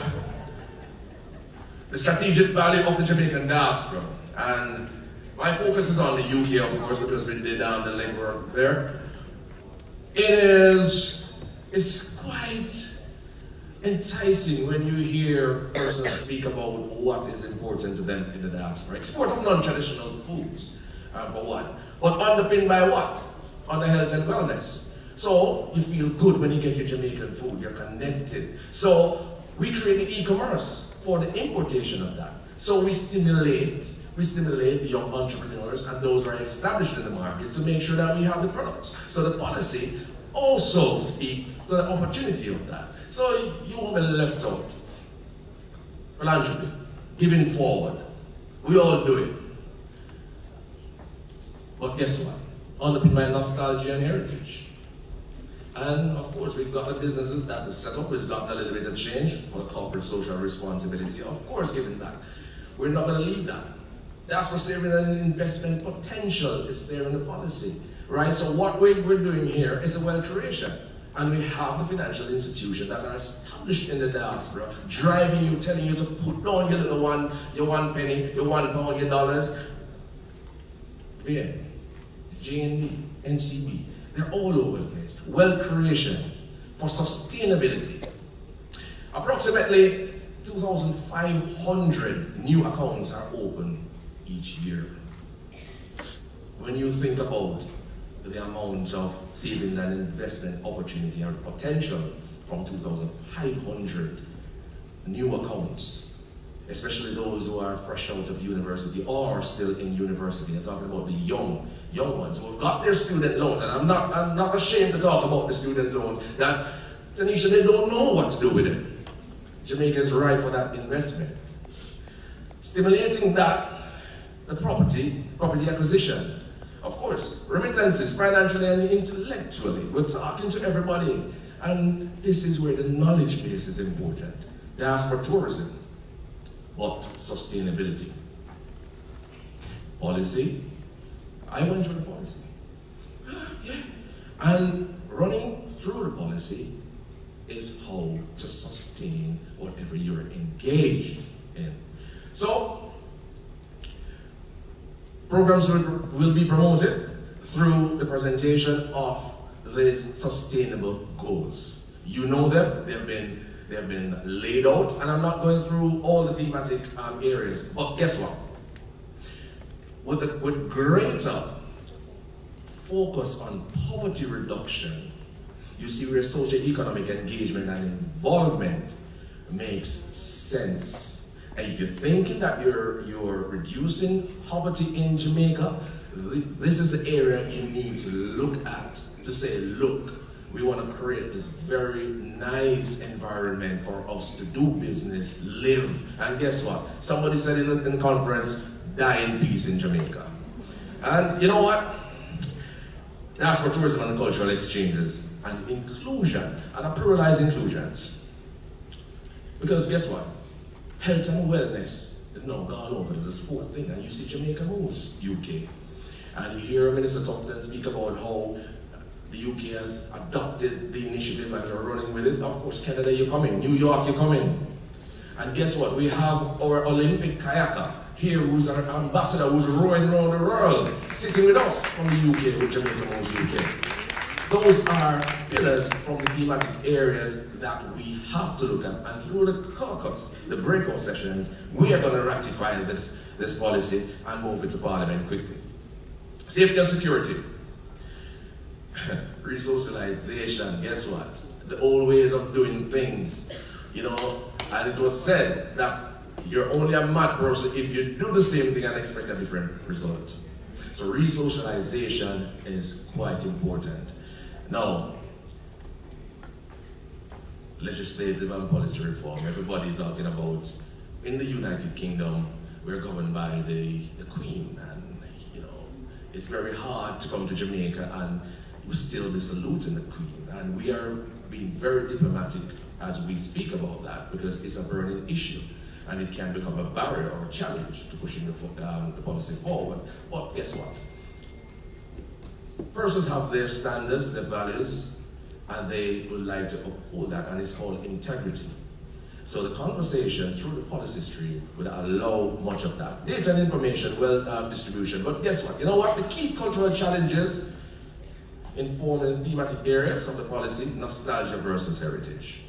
the strategic value of the Jamaican diaspora, and my focus is on the UK, of course, because we did the legwork there. It's quite enticing when you hear persons speak about what is important to them in the diaspora. Export of non-traditional foods, for what? But underpinned by what? On the health and wellness. So you feel good when you get your Jamaican food, you're connected. So we create the e-commerce for the importation of that. So we stimulate the young entrepreneurs and those who are established in the market to make sure that we have the products. So the policy also speaks to the opportunity of that. So you won't be left out. Philanthropy, giving forward. We all do it. But guess what? Underpinned by nostalgia and heritage. And of course, we've got the businesses that the setup has got a little bit of change for the corporate social responsibility. Of course, giving back. We're not going to leave that. That's for saving an investment potential is there in the policy, right? So what we're doing here is a wealth creation. And we have the financial institutions that are established in the diaspora, driving you, telling you to put down your little one, your 1 penny, your £1, your dollars. There, JNB, NCB. They're all over the place. Wealth creation for sustainability. Approximately 2,500 new accounts are opened each year. When you think about the amount of savings and investment opportunity and potential from 2,500 new accounts, especially those who are fresh out of university or still in university. I'm talking about the young ones who have got their student loans, and I'm not ashamed to talk about the student loans, that Tanisha, they don't know what to do with it. Jamaica is ripe for that investment. Stimulating that, the property acquisition. Of course, remittances, financially and intellectually. We're talking to everybody, and this is where the knowledge base is important. Diaspora tourism, but sustainability. Policy, I went through the policy. Yeah. And running through the policy is how to sustain whatever you're engaged in. So, Programs will be promoted through the presentation of the sustainable goals. You know them, they have been laid out, and I'm not going through all the thematic areas, but guess what? With greater focus on poverty reduction, you see where socio-economic engagement and involvement makes sense. And if you're thinking that you're reducing poverty in Jamaica, this is the area you need to look at to say, look, we want to create this very nice environment for us to do business, live. And guess what? Somebody said in the conference, die in peace in Jamaica. And you know what? That's for tourism and cultural exchanges and inclusion, and a pluralized inclusions. Because guess what? Health and wellness is now gone over to the sport thing, and you see Jamaica moves, UK. And you hear Minister Tupton speak about how the UK has adopted the initiative and you're running with it. Of course, Canada, you're coming. New York, you're coming. And guess what? We have our Olympic kayaker here who's our ambassador who's rowing around the world, sitting with us from the UK, with Jamaica Moves UK. Those are pillars from the thematic areas that we have to look at. And through the caucus, the breakout sessions, we are going to ratify this policy and move it to Parliament quickly. Safety and security. Resocialization, guess what? The old ways of doing things, you know, and it was said that you're only a mad person if you do the same thing and expect a different result. So resocialization is quite important. Now, legislative and policy reform, everybody is talking about, in the United Kingdom, we're governed by the Queen, and you know, it's very hard to come to Jamaica and we still be saluting the Queen, and we are being very diplomatic as we speak about that because it's a burning issue and it can become a barrier or a challenge to pushing the policy forward. But guess what? Persons have their standards, their values, and they would like to uphold that, and it's called integrity. So the conversation through the policy stream would allow much of that. Data and information, distribution, but guess what? You know what? The key cultural challenges informing the thematic areas of the policy, nostalgia versus heritage.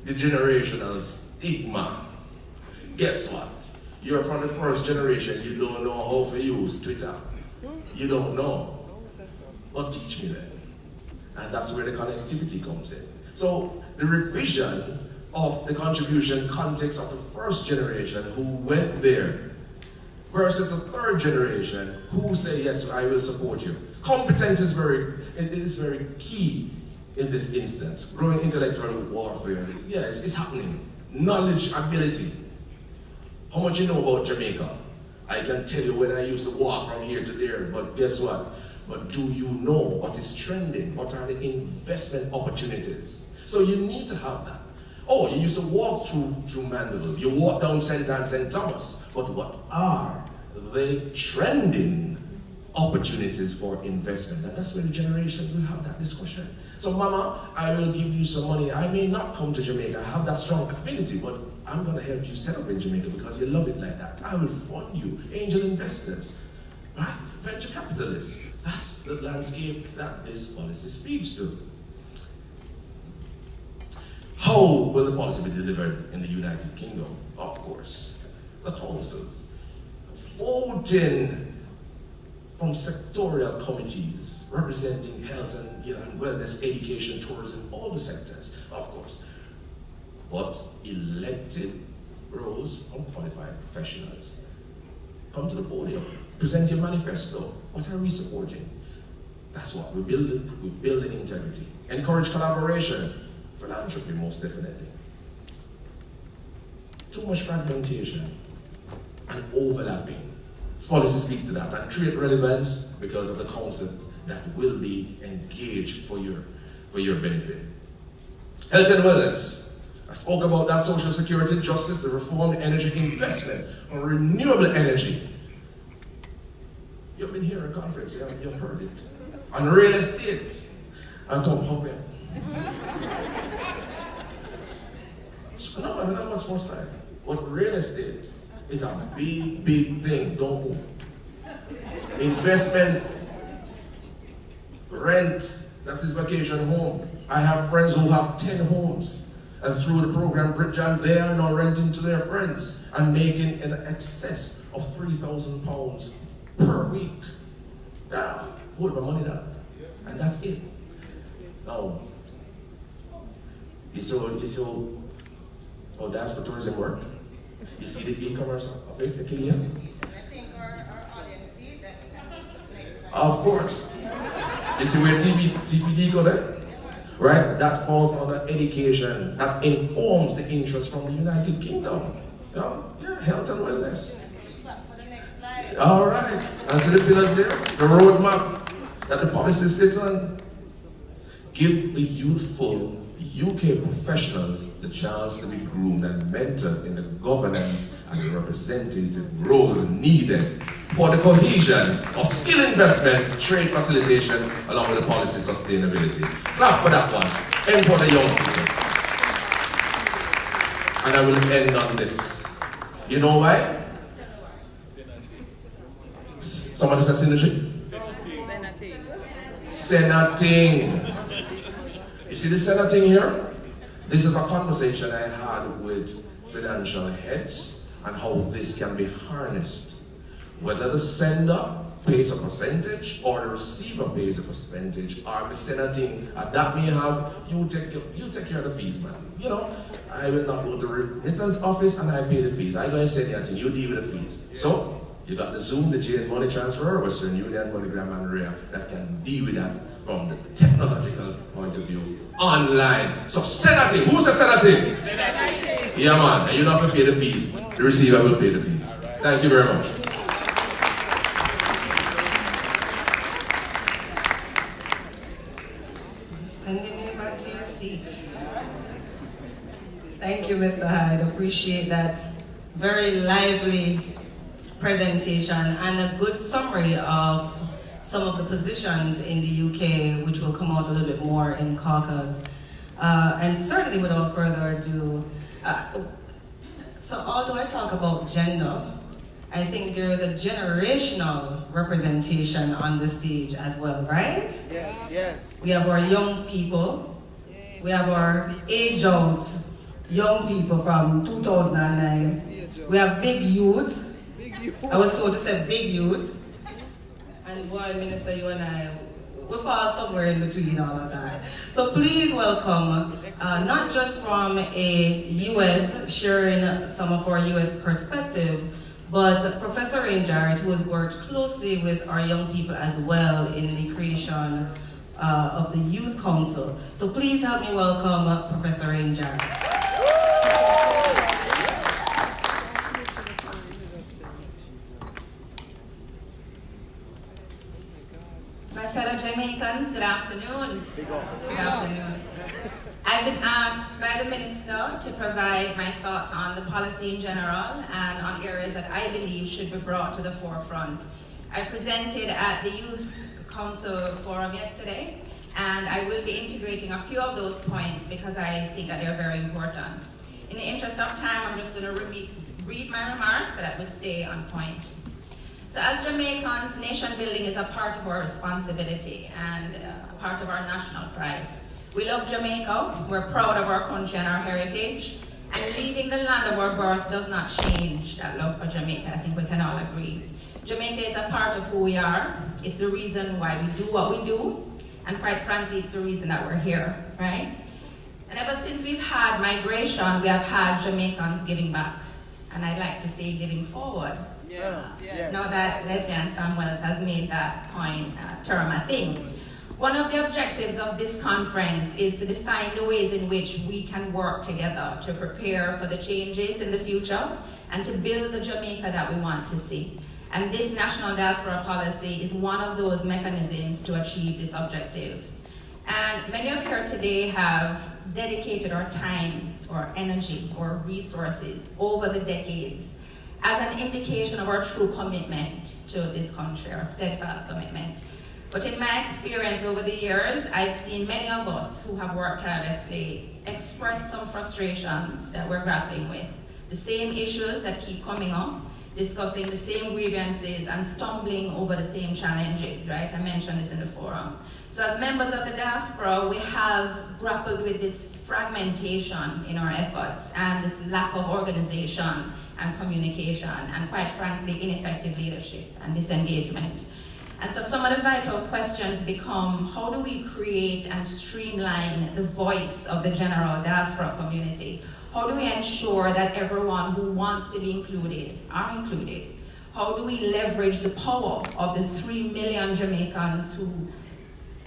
The generational stigma. Guess what? You're from the first generation, you don't know how to use Twitter. You don't know. But teach me that. And that's where the connectivity comes in. So the revision of the contribution context of the first generation who went there versus the third generation who say, yes, I will support you. Competence is very key in this instance. Growing intellectual warfare, yes, it's happening. Knowledge, ability. How much you know about Jamaica? I can tell you when I used to walk from here to there, but guess what? But do you know what is trending? What are the investment opportunities? So you need to have that. Oh, you used to walk through Mandeville, you walk down St. Anne, St. Thomas, but what are the trending opportunities for investment? And that's where the generations will have that discussion. So mama, I will give you some money. I may not come to Jamaica, I have that strong affinity, but I'm gonna help you set up in Jamaica because you love it like that. I will fund you, angel investors, right? Venture capitalists. That's the landscape that this policy speaks to. How will the policy be delivered in the United Kingdom? Of course, the councils. Voting from sectorial committees representing health and wellness, education, tourism, all the sectors, of course. But elected roles from qualified professionals. Come to the podium, present your manifesto. What are we supporting? That's what we're building. We're building integrity. Encourage collaboration. Philanthropy, most definitely. Too much fragmentation and overlapping. This policy speaks to that and create relevance because of the concept that will be engaged for your benefit. Health and wellness. I spoke about that, social security, justice, the reform, energy investment, on renewable energy. You've been here at a conference, you've heard it. On real estate. And come hug them. So no, I don't have much more time. But real estate is a big, big thing. Don't move. investment, rent, that's his vacation home. I have friends who have 10 homes. And through the program, Bridget, they are now renting to their friends and making in excess of £3,000 per week. Yeah, hold my money down. And that's it. Now, you saw how Diaspora tourism work? You see the e-commerce of it, the Killian? I think our audience see that we can do something next time. Of course. You see where TPD go there? Right? That falls under education. That informs the interest from the United Kingdom. Yeah, health and wellness. For the next slide. All right. And see the pillars there? The roadmap that the policy sits on. Give the youthful UK professionals the chance to be groomed and mentored in the governance and representative roles needed for the cohesion of skill investment, trade facilitation, along with the policy sustainability. Clap for that one. And for the young people. And I will end on this. You know why? Somebody said synergy? Senating. You see the Senating here? This is a conversation I had with financial heads and how this can be harnessed. Whether the sender pays a percentage or the receiver pays a percentage, or the Senating, and that may have, you take care of the fees, man. You know, I will not go to the remittance office and I pay the fees. I go and send it and you deal with the fees. So, you got the Zoom, the Jane Money Transfer, Western Union, MoneyGram, and Rare that can deal with that from the technological point of view online. So Senating, who's the Senating? Senating. Yeah man, and you don't have to pay the fees. The receiver will pay the fees. Thank you very much. Sending you back to your seats. Thank you, Mr. Hyde. Appreciate that very lively presentation and a good summary of some of the positions in the UK, which will come out a little bit more in caucus. And certainly without further ado, so although I talk about gender, I think there is a generational representation on the stage as well, right? Yes, yes. We have our young people, we have our age-out young people from 2009, we have big youth. I was told to say big youth. And boy, Minister, you and I, we fall somewhere in between all of that. So please welcome, not just from a US, sharing some of our US perspective, but Professor Rain Jarrett, who has worked closely with our young people as well in the creation of the Youth Council. So please help me welcome Professor Rain Jarrett. My fellow Jamaicans, good afternoon. Good afternoon. I've been asked by the Minister to provide my thoughts on the policy in general and on areas that I believe should be brought to the forefront. I presented at the Youth Council Forum yesterday, and I will be integrating a few of those points because I think that they're very important. In the interest of time, I'm just going to read my remarks so that we stay on point. So as Jamaicans, nation building is a part of our responsibility and a part of our national pride. We love Jamaica, we're proud of our country and our heritage, and leaving the land of our birth does not change that love for Jamaica. I think we can all agree. Jamaica is a part of who we are. It's the reason why we do what we do, and quite frankly, it's the reason that we're here, right? And ever since we've had migration, we have had Jamaicans giving back, and I'd like to say giving forward. Yes, yes. Now that Leslie Samuels has made that point term a thing. One of the objectives of this conference is to define the ways in which we can work together to prepare for the changes in the future and to build the Jamaica that we want to see. And this national diaspora policy is one of those mechanisms to achieve this objective. And many of here today have dedicated our time or energy or resources over the decades as an indication of our true commitment to this country, our steadfast commitment. But in my experience over the years, I've seen many of us who have worked tirelessly express some frustrations that we're grappling with. The same issues that keep coming up, discussing the same grievances and stumbling over the same challenges, right? I mentioned this in the forum. So as members of the diaspora, we have grappled with this fragmentation in our efforts and this lack of organization and communication and, quite frankly, ineffective leadership and disengagement. And so some of the vital questions become, how do we create and streamline the voice of the general diaspora community? How do we ensure that everyone who wants to be included are included? How do we leverage the power of the 3 million Jamaicans who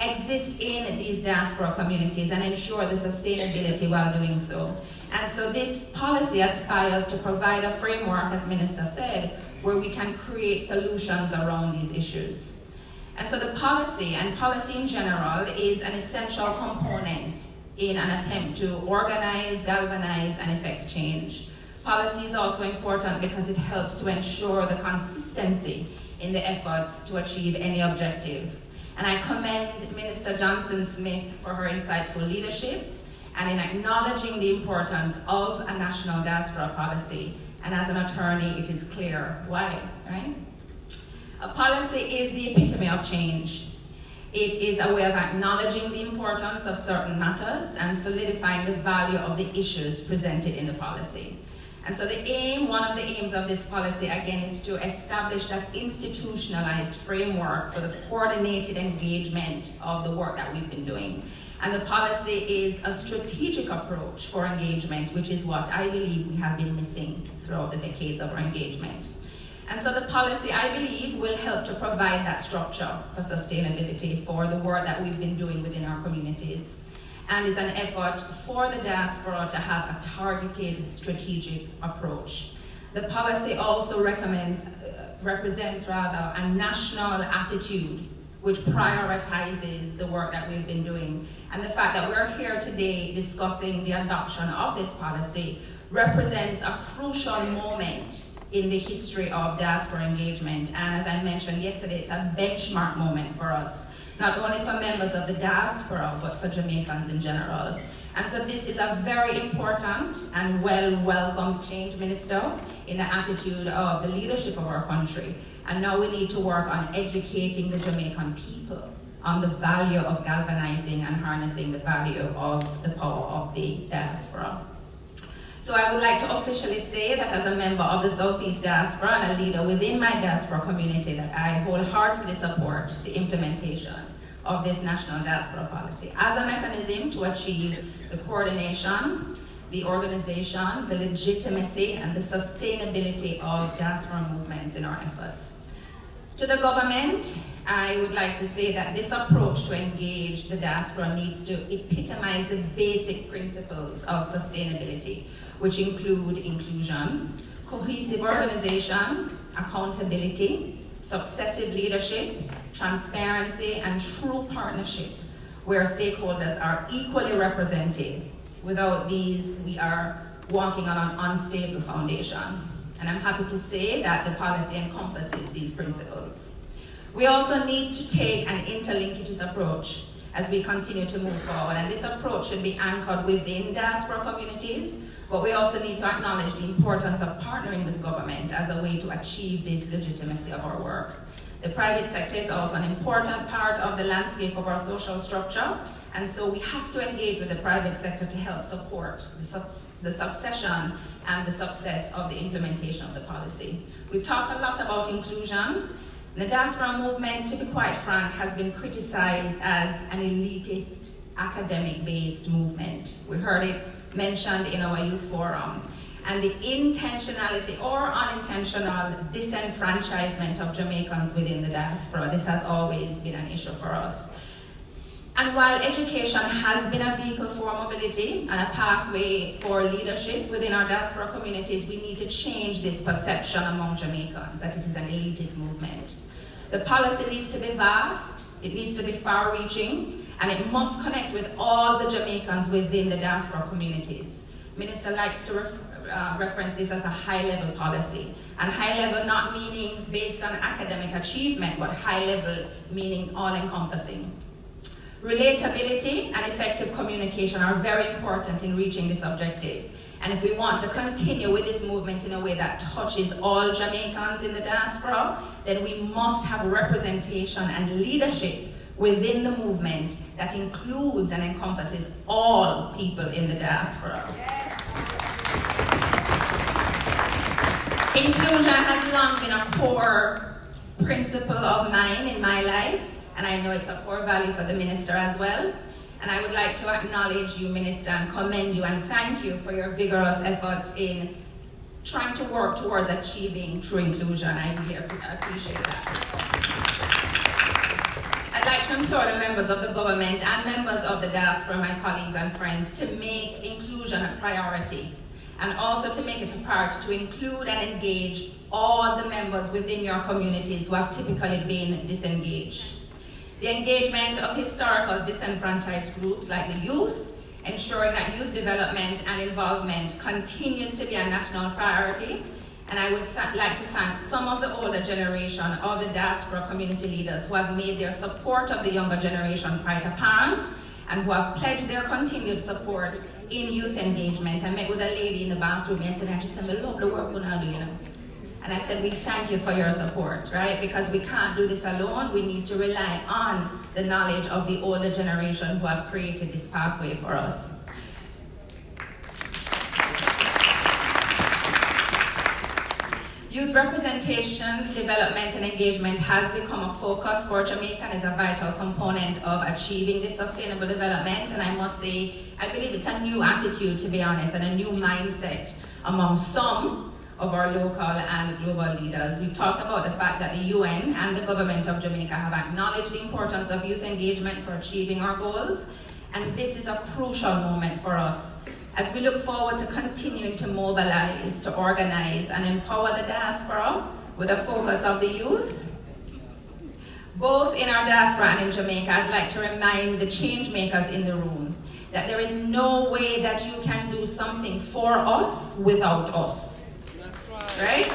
exist in these diaspora communities and ensure the sustainability while doing so? And so this policy aspires to provide a framework, as Minister said, where we can create solutions around these issues. And so the policy, and policy in general, is an essential component in an attempt to organize, galvanize, and effect change. Policy is also important because it helps to ensure the consistency in the efforts to achieve any objective. And I commend Minister Johnson-Smith for her insightful leadership and in acknowledging the importance of a national diaspora policy. And as an attorney, it is clear why, right? A policy is the epitome of change. It is a way of acknowledging the importance of certain matters and solidifying the value of the issues presented in the policy. And so one of the aims of this policy, again, is to establish that institutionalized framework for the coordinated engagement of the work that we've been doing. And the policy is a strategic approach for engagement, which is what I believe we have been missing throughout the decades of our engagement. And so the policy, I believe, will help to provide that structure for sustainability for the work that we've been doing within our communities, and is an effort for the diaspora to have a targeted strategic approach. The policy also represents a national attitude which prioritizes the work that we've been doing. And the fact that we're here today discussing the adoption of this policy represents a crucial moment in the history of diaspora engagement. And as I mentioned yesterday, it's a benchmark moment for us, not only for members of the diaspora, but for Jamaicans in general. And so this is a very important and well-welcomed change, Minister, in the attitude of the leadership of our country. And now we need to work on educating the Jamaican people on the value of galvanizing and harnessing the value of the power of the diaspora. So I would like to officially say that as a member of the Southeast Diaspora and a leader within my diaspora community, that I wholeheartedly support the implementation of this national diaspora policy as a mechanism to achieve the coordination, the organization, the legitimacy, and the sustainability of diaspora movements in our efforts. To the government, I would like to say that this approach to engage the diaspora needs to epitomize the basic principles of sustainability, which include inclusion, cohesive organization, accountability, successive leadership, transparency, and true partnership, where stakeholders are equally represented. Without these, we are walking on an unstable foundation. And I'm happy to say that the policy encompasses these principles. We also need to take an interlinkages approach as we continue to move forward. And this approach should be anchored within diaspora communities, but we also need to acknowledge the importance of partnering with government as a way to achieve this legitimacy of our work. The private sector is also an important part of the landscape of our social structure, and so we have to engage with the private sector to help support the succession and the success of the implementation of the policy. We've talked a lot about inclusion. The diaspora movement, to be quite frank, has been criticized as an elitist, academic-based movement. We heard it mentioned in our youth forum. And the intentionality or unintentional disenfranchisement of Jamaicans within the diaspora, this has always been an issue for us. And while education has been a vehicle for mobility and a pathway for leadership within our diaspora communities, we need to change this perception among Jamaicans that it is an elitist movement. The policy needs to be vast, it needs to be far-reaching, and it must connect with all the Jamaicans within the diaspora communities. Minister likes to reference this as a high-level policy, and high-level not meaning based on academic achievement, but high-level meaning all-encompassing. Relatability and effective communication are very important in reaching this objective. And if we want to continue with this movement in a way that touches all Jamaicans in the diaspora, then we must have representation and leadership within the movement that includes and encompasses all people in the diaspora. Inclusion has long been a core principle of mine in my life, and I know it's a core value for the Minister as well. And I would like to acknowledge you, Minister, and commend you and thank you for your vigorous efforts in trying to work towards achieving true inclusion. I really appreciate that. I'd like to implore the members of the government and members of the diaspora, my colleagues and friends, to make inclusion a priority, and also to make it a priority to include and engage all the members within your communities who have typically been disengaged. The engagement of historical disenfranchised groups like the youth, ensuring that youth development and involvement continues to be a national priority. And I would like to thank some of the older generation of the diaspora community leaders who have made their support of the younger generation quite apparent and who have pledged their continued support in youth engagement. I met with a lady in the bathroom yesterday and she said, I love the work we're now doing. And I said, we thank you for your support, right? Because we can't do this alone. We need to rely on the knowledge of the older generation who have created this pathway for us. Youth representation, development, and engagement has become a focus for Jamaica and is a vital component of achieving this sustainable development. And I must say, I believe it's a new attitude, to be honest, and a new mindset among some of our local and global leaders. We've talked about the fact that the UN and the government of Jamaica have acknowledged the importance of youth engagement for achieving our goals, and this is a crucial moment for us as we look forward to continuing to mobilize, to organize, and empower the diaspora with a focus of the youth. Both in our diaspora and in Jamaica, I'd like to remind the change makers in the room that there is no way that you can do something for us without us. Right?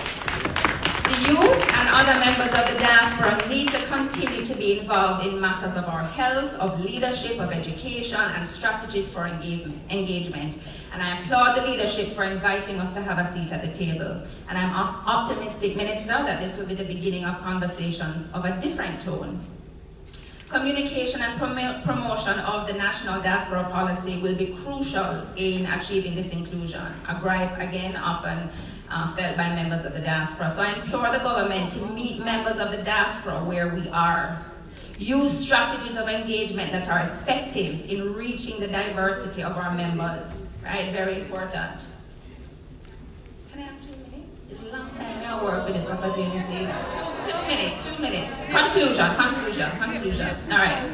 The youth and other members of the diaspora need to continue to be involved in matters of our health, of leadership, of education, and strategies for engagement. And I applaud the leadership for inviting us to have a seat at the table. And I'm optimistic, Minister, that this will be the beginning of conversations of a different tone. Communication and promotion of the national diaspora policy will be crucial in achieving this inclusion. A gripe, again, often felt by members of the diaspora. So I implore the government to meet members of the diaspora where we are. Use strategies of engagement that are effective in reaching the diversity of our members. Right? Very important. Can I have 2 minutes? It's a long time I work with this opportunity. 2 minutes. Conclusion. All right.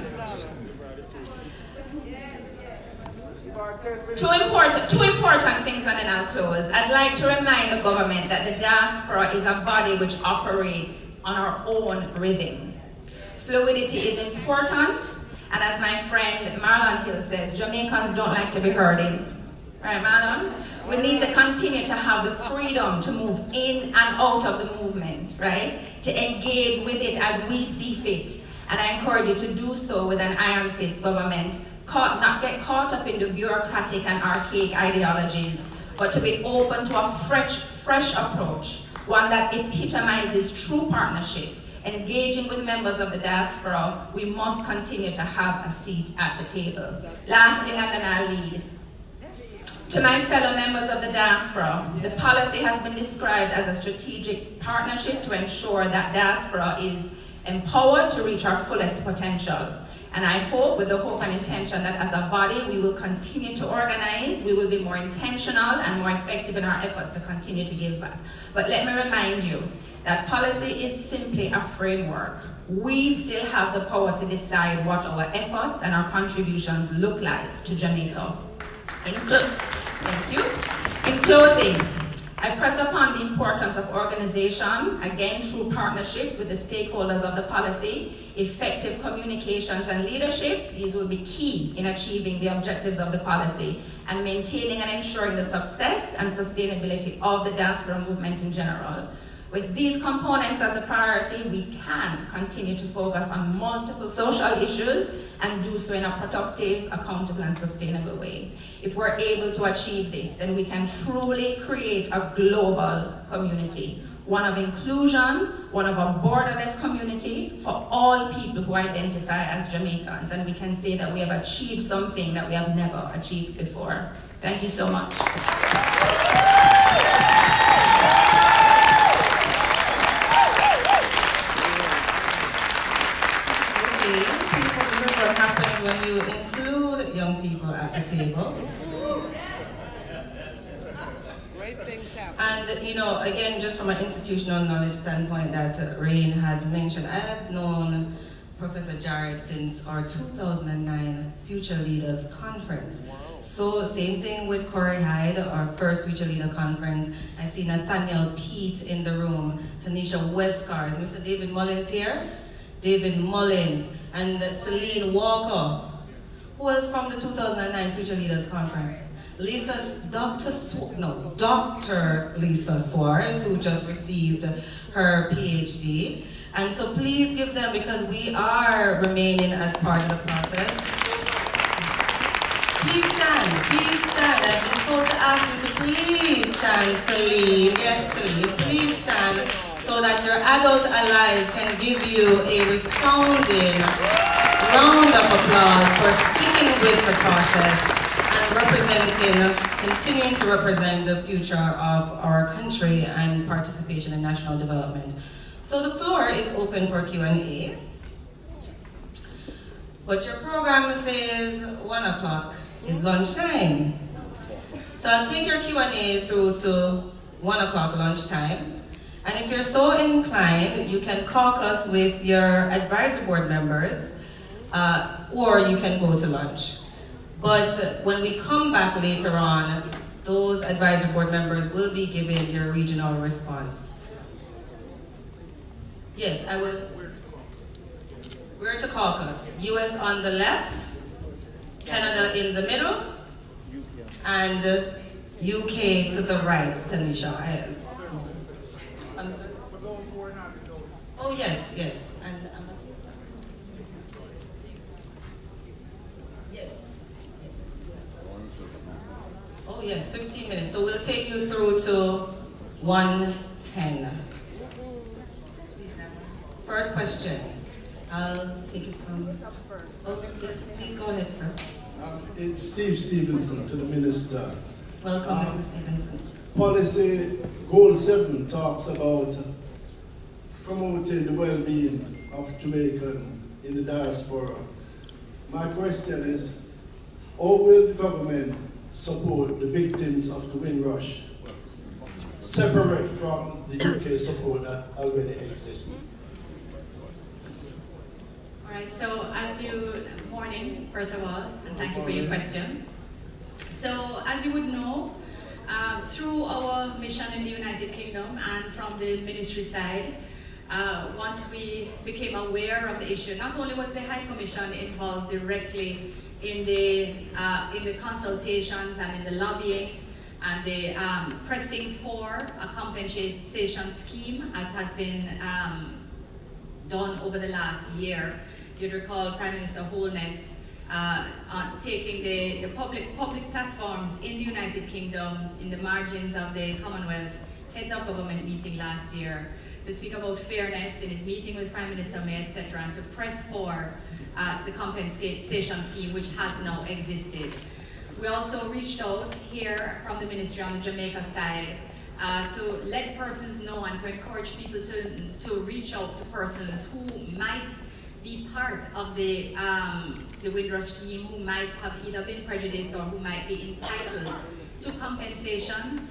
Two important things, and then I'll close. I'd like to remind the government that the diaspora is a body which operates on our own rhythm. Fluidity is important, and as my friend Marlon Hill says, Jamaicans don't like to be herded. Right, Marlon? We need to continue to have the freedom to move in and out of the movement, right? To engage with it as we see fit. And I encourage you to do so with an iron fist government. Not get caught up in the bureaucratic and archaic ideologies, but to be open to a fresh approach, one that epitomizes true partnership. Engaging with members of the diaspora, we must continue to have a seat at the table. Last thing, and then I'll lead. To my fellow members of the diaspora, the policy has been described as a strategic partnership to ensure that diaspora is empowered to reach our fullest potential. And I hope, with the hope and intention, that as a body we will continue to organize, we will be more intentional and more effective in our efforts to continue to give back. But let me remind you that policy is simply a framework. We still have the power to decide what our efforts and our contributions look like to Jamaica. Thank you. In closing, I press upon the importance of organization, again through partnerships with the stakeholders of the policy, effective communications and leadership. These will be key in achieving the objectives of the policy and maintaining and ensuring the success and sustainability of the diaspora movement in general. With these components as a priority, we can continue to focus on multiple social issues and do so in a productive, accountable, and sustainable way. If we're able to achieve this, then we can truly create a global community, one of inclusion, one of a borderless community for all people who identify as Jamaicans, and we can say that we have achieved something that we have never achieved before. Thank you so much. What happens when you include young people at the table. Great things happen. And, you know, again, just from an institutional knowledge standpoint that Rain had mentioned, I have known Professor Jarrett since our 2009 Future Leaders Conference. So same thing with Corey Hyde, our first Future Leader Conference. I see Nathaniel Pete in the room, Tanisha Westcars, Mr. David Mullins here, David Mullins, and Celine Walker, who was from the 2009 Future Leaders Conference. Dr. Lisa Suarez, who just received her PhD. And so please give them, because we are remaining as part of the process. Please stand, please stand. I've been told to ask you to please stand, Celine. Yes, Celine, please stand, so that your adult allies can give you a resounding round of applause for sticking with the process and continuing to represent the future of our country and participation in national development. So the floor is open for Q&A. But your program says 1 o'clock is lunchtime. So I'll take your Q&A through to 1 o'clock lunchtime. And if you're so inclined, you can caucus with your advisory board members, or you can go to lunch. But when we come back later on, those advisory board members will be given your regional response. Yes, I will. We're to caucus. US on the left, Canada in the middle, and UK to the right, Tanisha. I'm sorry. Oh, yes, yes. And yes. Oh, yes, 15 minutes. So we'll take you through to 1:10. First question. I'll take it from. Oh, yes, please go ahead, sir. It's Steve Stevenson to the Minister. Welcome, Mr. Stevenson. Policy Goal 7 talks about promoting the well-being of Jamaican in the diaspora. My question is, how will the government support the victims of the Windrush, separate from the UK support that already exists? All right, so morning, first of all, and thank you for your question. So as you would know, through our mission in the United Kingdom and from the ministry side, once we became aware of the issue, not only was the High Commission involved directly in the consultations and in the lobbying and the pressing for a compensation scheme, as has been done over the last year. You'd recall Prime Minister Holness taking the public platforms in the United Kingdom, in the margins of the Commonwealth Heads of Government meeting last year, to speak about fairness in his meeting with Prime Minister May, etc., and to press for the compensation scheme, which has now existed. We also reached out here from the ministry on the Jamaica side to let persons know and to encourage people to reach out to persons who might be part of the Windrush scheme, who might have either been prejudiced or who might be entitled to compensation,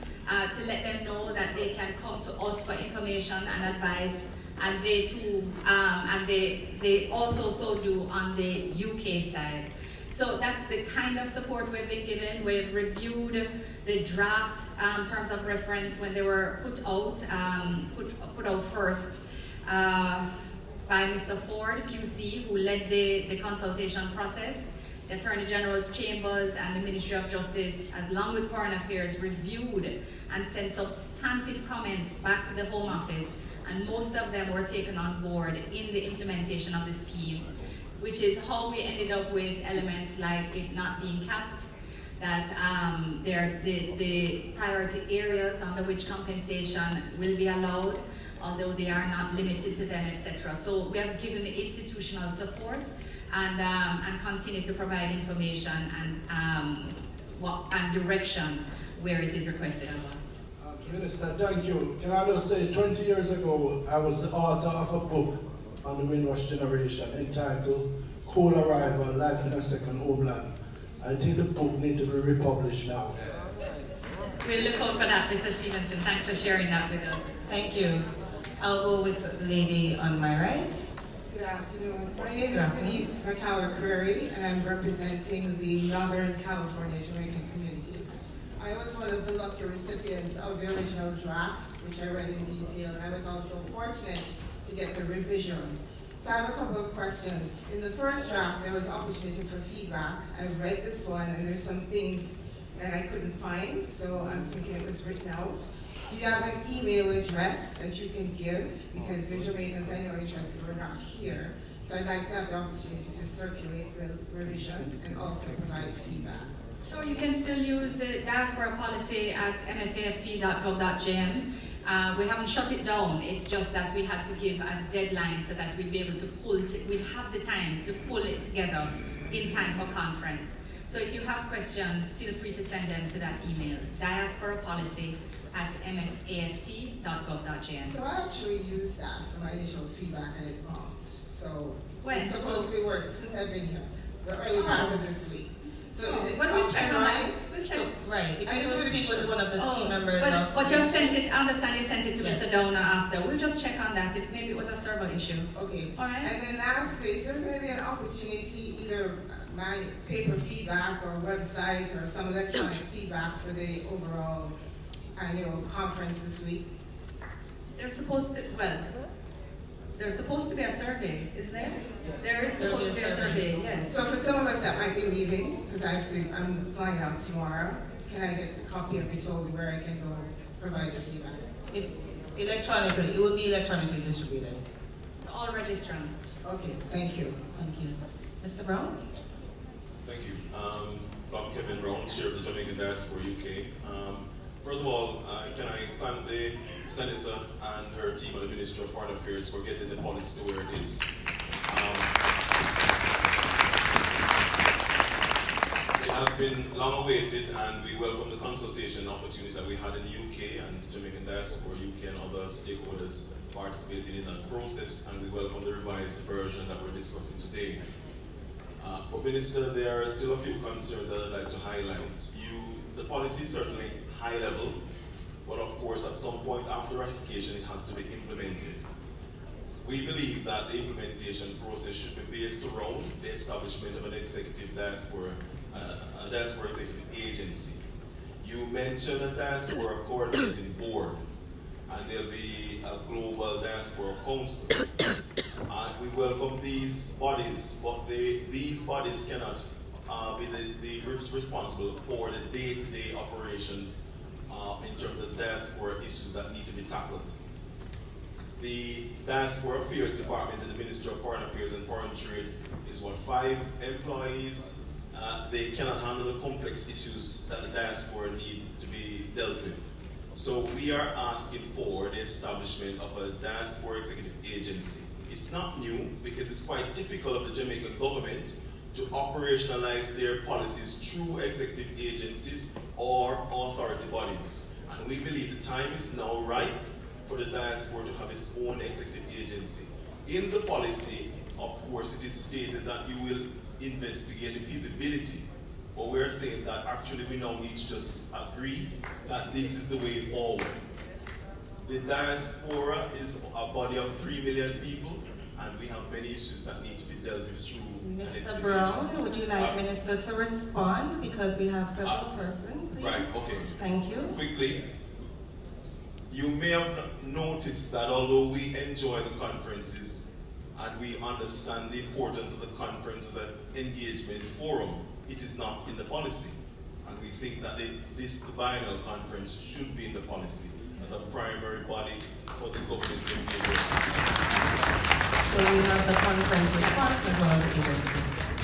to let them know that they can come to us for information and advice, and they too, and they also so do on the UK side. So that's the kind of support we've been given. We've reviewed the draft terms of reference when they were put out first by Mr. Ford, QC, who led the consultation process. the Attorney General's chambers and the Ministry of Justice, along with Foreign Affairs, reviewed and sent substantive comments back to the Home Office, and most of them were taken on board in the implementation of the scheme, which is how we ended up with elements like it not being capped, that the priority areas under which compensation will be allowed, although they are not limited to them, etc. So we have given institutional support and continue to provide information and direction where it is requested of us. Minister, thank you. Can I just say, 20 years ago, I was the author of a book on the Windrush generation entitled Coal Arrival, Life in a Second Homeland. I think the book needs to be republished now. We'll look out for that, Mr. Stevenson. Thanks for sharing that with us. Thank you. I'll go with the lady on my right. Good afternoon. My name is Denise McCallum-Curry, and I'm representing the Northern California Jamaican community. I was one of the lucky recipients of the original draft, which I read in detail, and I was also fortunate to get the revision. So I have a couple of questions. In the first draft, there was opportunity for feedback. I've read this one, and there's some things that I couldn't find, so I'm thinking it was written out. Do you have an email address that you can give? Because the Jamaicans I know are interested, we're not here. So I'd like to have the opportunity to circulate the revision and also provide feedback. Sure, you can still use the Diaspora policy at mfaft.gov.gm. We haven't shut it down, it's just that we had to give a deadline so that we'd be able to we'd have the time to pull it together in time for conference. So if you have questions, feel free to send them to that email, diasporapolicy@mfaft.gov.gm. So I actually used that for my initial feedback and it bounced. So when? It's supposed to be worked since I've been here, the early part of this week. So is it when we check on that? We'll check. So, right, if you would speak with one of the team members but you sent it, I understand you sent it to Mr. Downer after. We'll just check on that if maybe it was a server issue. Okay. All right. And then lastly, is there going to be an opportunity, either my paper feedback or website or some electronic feedback for the overall annual conference this week? There's supposed to be a survey, is there? There is supposed to be a survey, yes. So for some of us that might be leaving, because I'm flying out tomorrow, can I get a copy of it told where I can go provide the feedback? it will be electronically distributed. To all registrants. Okay, thank you. Thank you. Mr. Brown? Thank you. I'm Kevin Brown, Chair of the Jamaican Diaspora UK. First of all, can I thank the Senator and her team at the Ministry of Foreign Affairs for getting the policy to where it is. It has been long awaited, and we welcome the consultation opportunity that we had in the UK, and the Jamaican Diaspora UK and other stakeholders participated in that process, and we welcome the revised version that we're discussing today. But Minister, there are still a few concerns that I'd like to highlight. The policy is certainly high level, but of course at some point after ratification it has to be implemented. We believe that the implementation process should be based around the establishment of an executive diaspora, a diaspora executive agency. You mentioned a diaspora coordinating board, and there'll be a global diaspora council. We welcome these bodies, but these bodies cannot be responsible for the day-to-day operations in terms of diaspora issues that need to be tackled. The Diaspora Affairs Department in the Ministry of Foreign Affairs and Foreign Trade is 5 employees. They cannot handle the complex issues that the diaspora need to be dealt with. So we are asking for the establishment of a diaspora executive agency. It's not new because it's quite typical of the Jamaican government to operationalize their policies through executive agencies or authority bodies. And we believe the time is now right for the diaspora to have its own executive agency. In the policy, of course, it is stated that you will investigate the feasibility, but we're saying that actually we now need to just agree that this is the way forward. The diaspora is a body of 3 million people, and we have many issues that need to be dealt with through. Mr. Brown, would you like Minister to respond? Because we have several persons. Please. Right, okay. Thank you. Quickly, you may have noticed that although we enjoy the conferences and we understand the importance of the conference as an engagement forum. It is not in the policy. And we think that this biennial conference should be in the policy as a primary body for the government to engage with. So we have the conference response as well as the agency.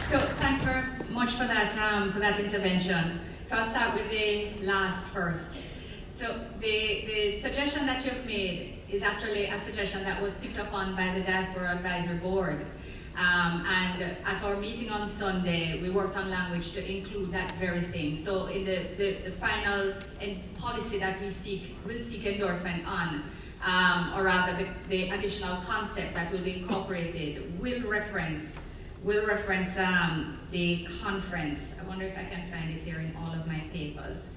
So thanks very much for that intervention. So I'll start with the last first. So the suggestion that you've made is actually a suggestion that was picked up on by the Diaspora Advisory Board. And at our meeting on Sunday, we worked on language to include that very thing. So in the final policy that we'll seek endorsement on, or rather the additional concept that will be incorporated will reference the conference. I wonder if I can find it here in all of my papers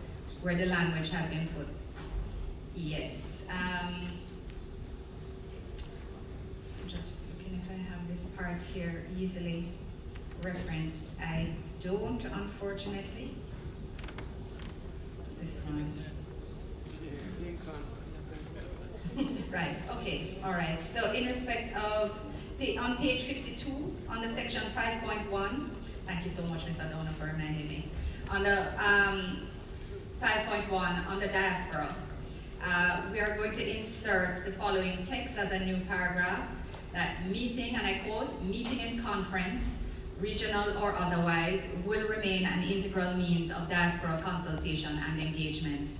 where the language had been put. Yes. I'm just looking if I have this part here easily referenced. I don't, unfortunately. This one. Right, okay, all right. So in respect of, on page 52, on the section 5.1, thank you so much, Mr. Downer, for reminding me. On the 5.1, on the diaspora, we are going to insert the following text as a new paragraph, that meeting, and I quote, meeting in conference, regional or otherwise, will remain an integral means of diaspora consultation and engagement.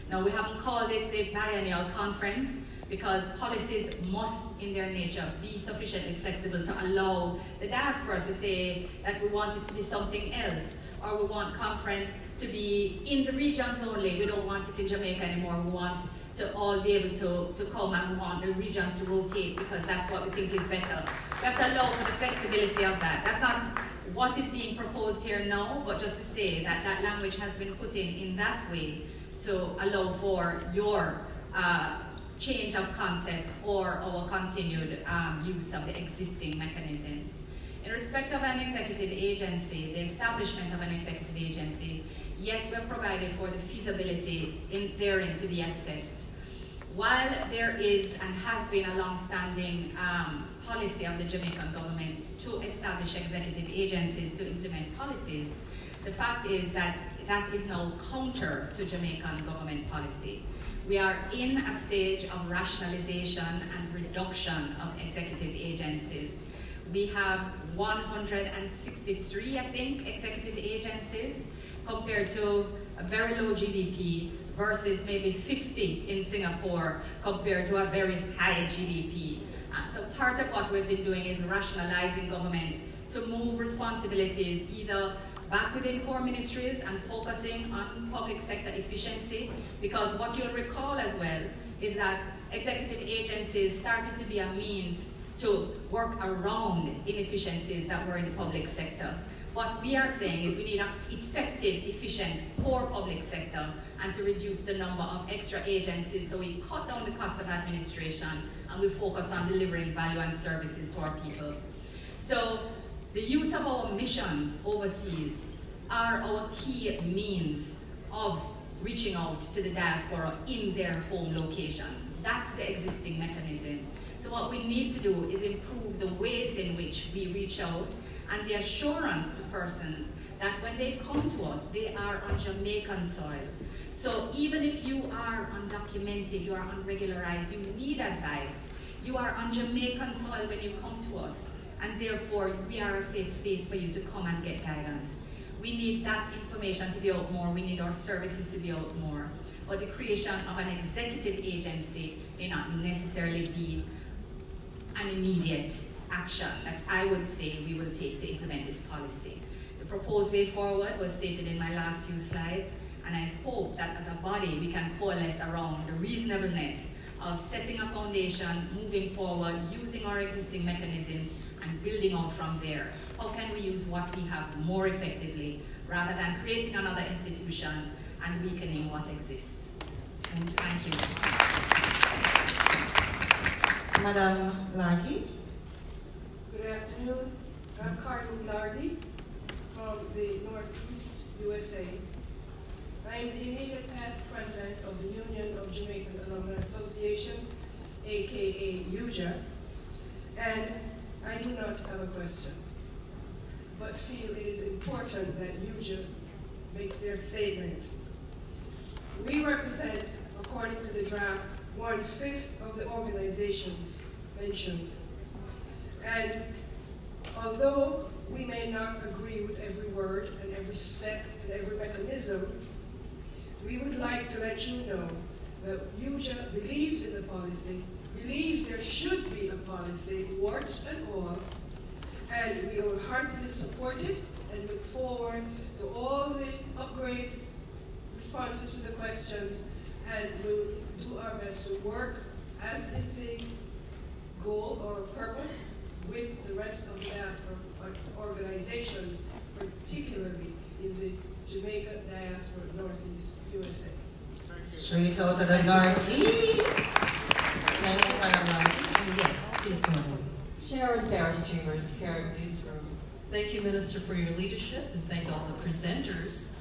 Now, we haven't called it the biennial conference because policies must, in their nature, be sufficiently flexible to allow the diaspora to say that we want it to be something else, or we want conference to be in the regions only. We don't want it in Jamaica anymore. We want to all be able to come, and we want the region to rotate because that's what we think is better. We have to allow for the flexibility of that. That's not what is being proposed here now, but just to say that that language has been put in that way to allow for your change of concept or our continued use of the existing mechanisms. In respect of an executive agency, the establishment of an executive agency, yes, we've provided for the feasibility therein to be assessed. While there is and has been a long-standing policy of the Jamaican government to establish executive agencies to implement policies, the fact is that that is now counter to Jamaican government policy. We are in a stage of rationalization and reduction of executive agencies. We have 163, I think, executive agencies compared to a very low GDP versus maybe 50 in Singapore compared to a very high GDP. So part of what we've been doing is rationalizing government to move responsibilities either back within core ministries and focusing on public sector efficiency, because what you'll recall as well is that executive agencies started to be a means to work around inefficiencies that were in the public sector. What we are saying is we need an effective, efficient core public sector and to reduce the number of extra agencies so we cut down the cost of administration and we focus on delivering value and services to our people. So the use of our missions overseas are our key means of reaching out to the diaspora in their home locations. That's the existing mechanism. So what we need to do is improve the ways in which we reach out and the assurance to persons that when they come to us, they are on Jamaican soil. So even if you are undocumented, you are unregularized, you need advice, you are on Jamaican soil when you come to us, and therefore we are a safe space for you to come and get guidance. We need that information to be out more, we need our services to be out more. But the creation of an executive agency may not necessarily be an immediate action that I would say we will take to implement this policy. The proposed way forward was stated in my last few slides, and I hope that as a body we can coalesce around the reasonableness of setting a foundation, moving forward, using our existing mechanisms, and building out from there. How can we use what we have more effectively, rather than creating another institution and weakening what exists? And thank you. Madam Larky. Good afternoon. I'm Cardinal Lardy from the Northeast USA. I am the immediate past president of the Union of Jamaican Alumni Associations, aka UJA, and I do not have a question, but feel it is important that UJA makes their statement. We represent, according to the draft, 1/5 of the organizations mentioned. And although we may not agree with every word and every step and every mechanism, we would like to let you know that UJA believes in the policy, believes there should be a policy, warts and all, and we wholeheartedly support it and look forward to all the upgrades, responses to the questions, and we'll do our best to work, as is the goal or purpose, with the rest of the diaspora organizations, particularly in the Jamaica Diaspora Northeast USA. Straight out of the Northeast. Thank you very much. Yes, please go ahead. Sharon Paris Chambers, Carrick Newsroom. Thank you, Minister, for your leadership, and thank all the presenters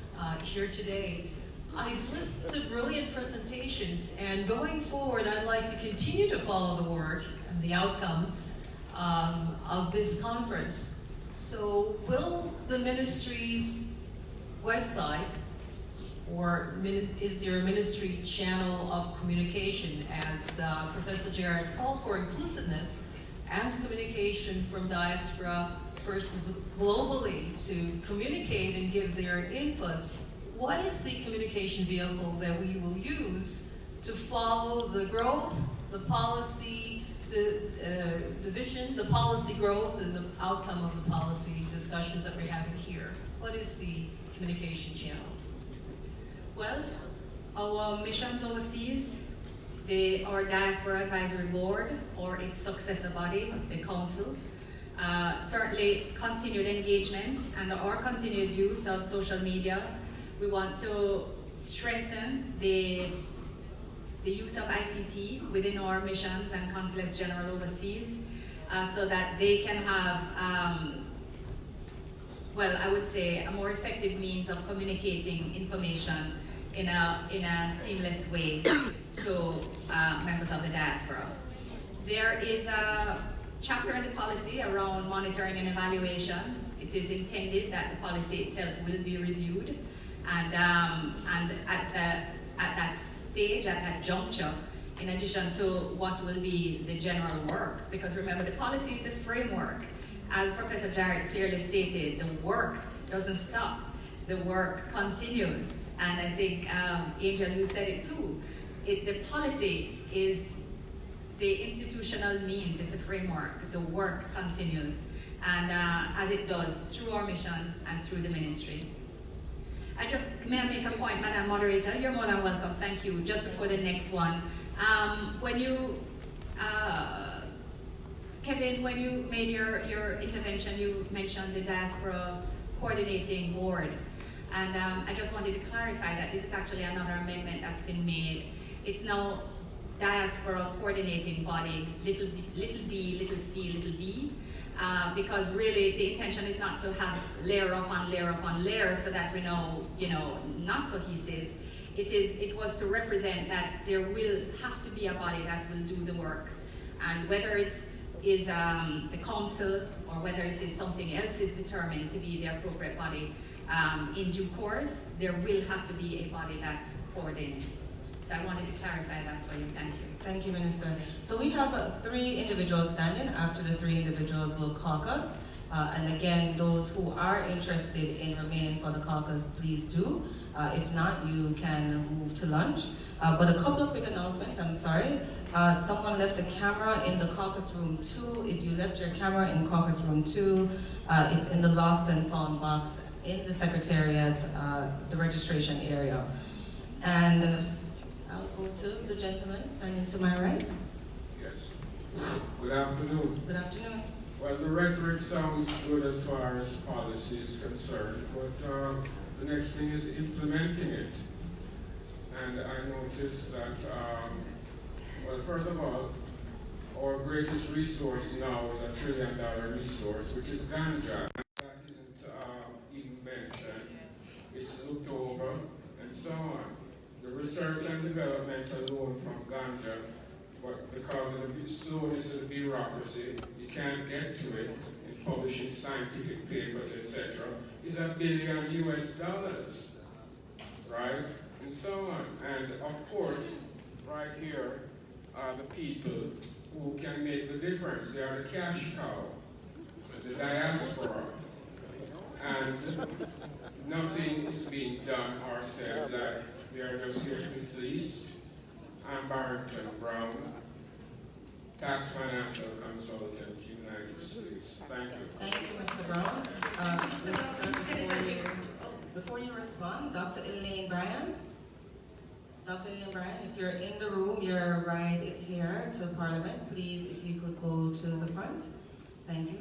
here today. I've listened to brilliant presentations, and going forward, I'd like to continue to follow the work and the outcome of this conference. So will the ministry's website, or is there a ministry channel of communication, as Professor Jarrett called for inclusiveness and communication from diaspora persons globally to communicate and give their inputs? What is the communication vehicle that we will use to follow the growth, the policy, the vision, the policy growth, and the outcome of the policy discussions that we're having here? What is the communication channel? Well, our missions overseas, our Diaspora Advisory Board, or its successor body, the Council, certainly continued engagement and our continued use of social media. We want to strengthen the use of ICT within our missions and consulates general overseas, so that they can have, well, I would say, a more effective means of communicating information in a seamless way to members of the diaspora. There is a chapter in the policy around monitoring and evaluation. It is intended that the policy itself will be reviewed, and at that stage, at that juncture, in addition to what will be the general work, because remember, the policy is a framework. As Professor Jarrett clearly stated, the work doesn't stop, the work continues. And I think Angel, you said it too, the policy is the institutional means, it's a framework, the work continues, and as it does through our missions and through the ministry. May I make a point, Madam Moderator? You're more than welcome, thank you. Just before the next one, when you, Kevin, when you made your intervention, you mentioned the Diaspora Coordinating Board. And I just wanted to clarify that this is actually another amendment that's been made. It's now Diaspora Coordinating Body, little d, little c, little b, because really the intention is not to have layer upon layer upon layer so that we know, not cohesive. It was to represent that there will have to be a body that will do the work. And whether it is the council or whether it is something else is determined to be the appropriate body, in due course, there will have to be a body that coordinates. So I wanted to clarify that for you. Thank you. Thank you, Minister. So we have 3 individuals standing. After the 3 individuals will caucus. And again, those who are interested in remaining for the caucus, please do. If not, you can move to lunch. But a couple of quick announcements, I'm sorry. Someone left a camera in the caucus room 2. If you left your camera in caucus room 2, it's in the lost and found box in the Secretariat, the registration area. And I'll go to the gentleman standing to my right. Yes. Good afternoon. Good afternoon. Well, the rhetoric sounds good as far as policy is concerned, but the next thing is implementing it. And I noticed that, well, first of all, our greatest resource now is $1 trillion resource, which is ganja. That isn't even mentioned. It's looked over, and so on. The research and development alone from ganja but because of the slowness of the bureaucracy, you can't get to it in publishing scientific papers, etc., is $1 billion US, right? And so on. And of course, right here are the people who can make the difference. They are the cash cow, the diaspora. And nothing is being done or said, like they are just here to be fleeced. I'm Barrington Brown, tax financial consultant, United States. Thank you. Thank you, Mr. Brown. Before you respond, Dr. Elaine Bryan. Dr. Elaine Bryan, if you're in the room, your ride is here to Parliament. Please, if you could go to the front. Thank you.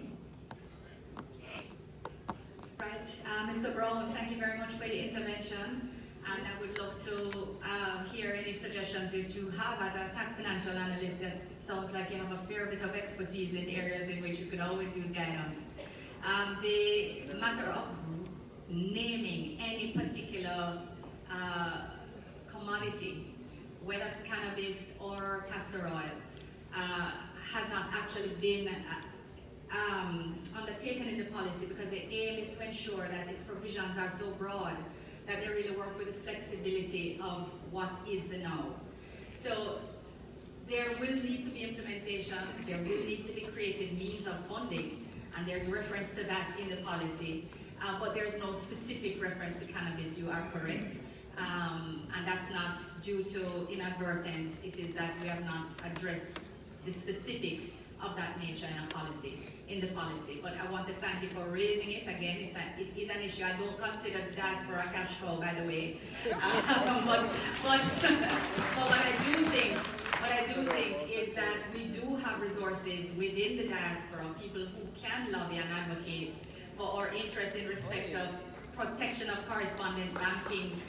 Right, Mr. Brown, thank you very much for your intervention. And I would love to hear any suggestions you do have as a tax financial analyst. It sounds like you have a fair bit of expertise in areas in which you could always use guidance. The matter of naming any particular commodity, whether cannabis or castor oil, has not actually been undertaken in the policy, because the aim is to ensure that its provisions are so broad that they really work with the flexibility of what is the now. So there will need to be implementation, there will need to be created means of funding, and there's reference to that in the policy, but there's no specific reference to cannabis, you are correct. And that's not due to inadvertence, it is that we have not addressed the specifics of that nature in the policy. But I want to thank you for raising it. Again, it is an issue. I don't consider the diaspora a cash cow, by the way. But what I do think is that we do have resources within the diaspora, people who can lobby and advocate for our interests in respect of protection of correspondent banking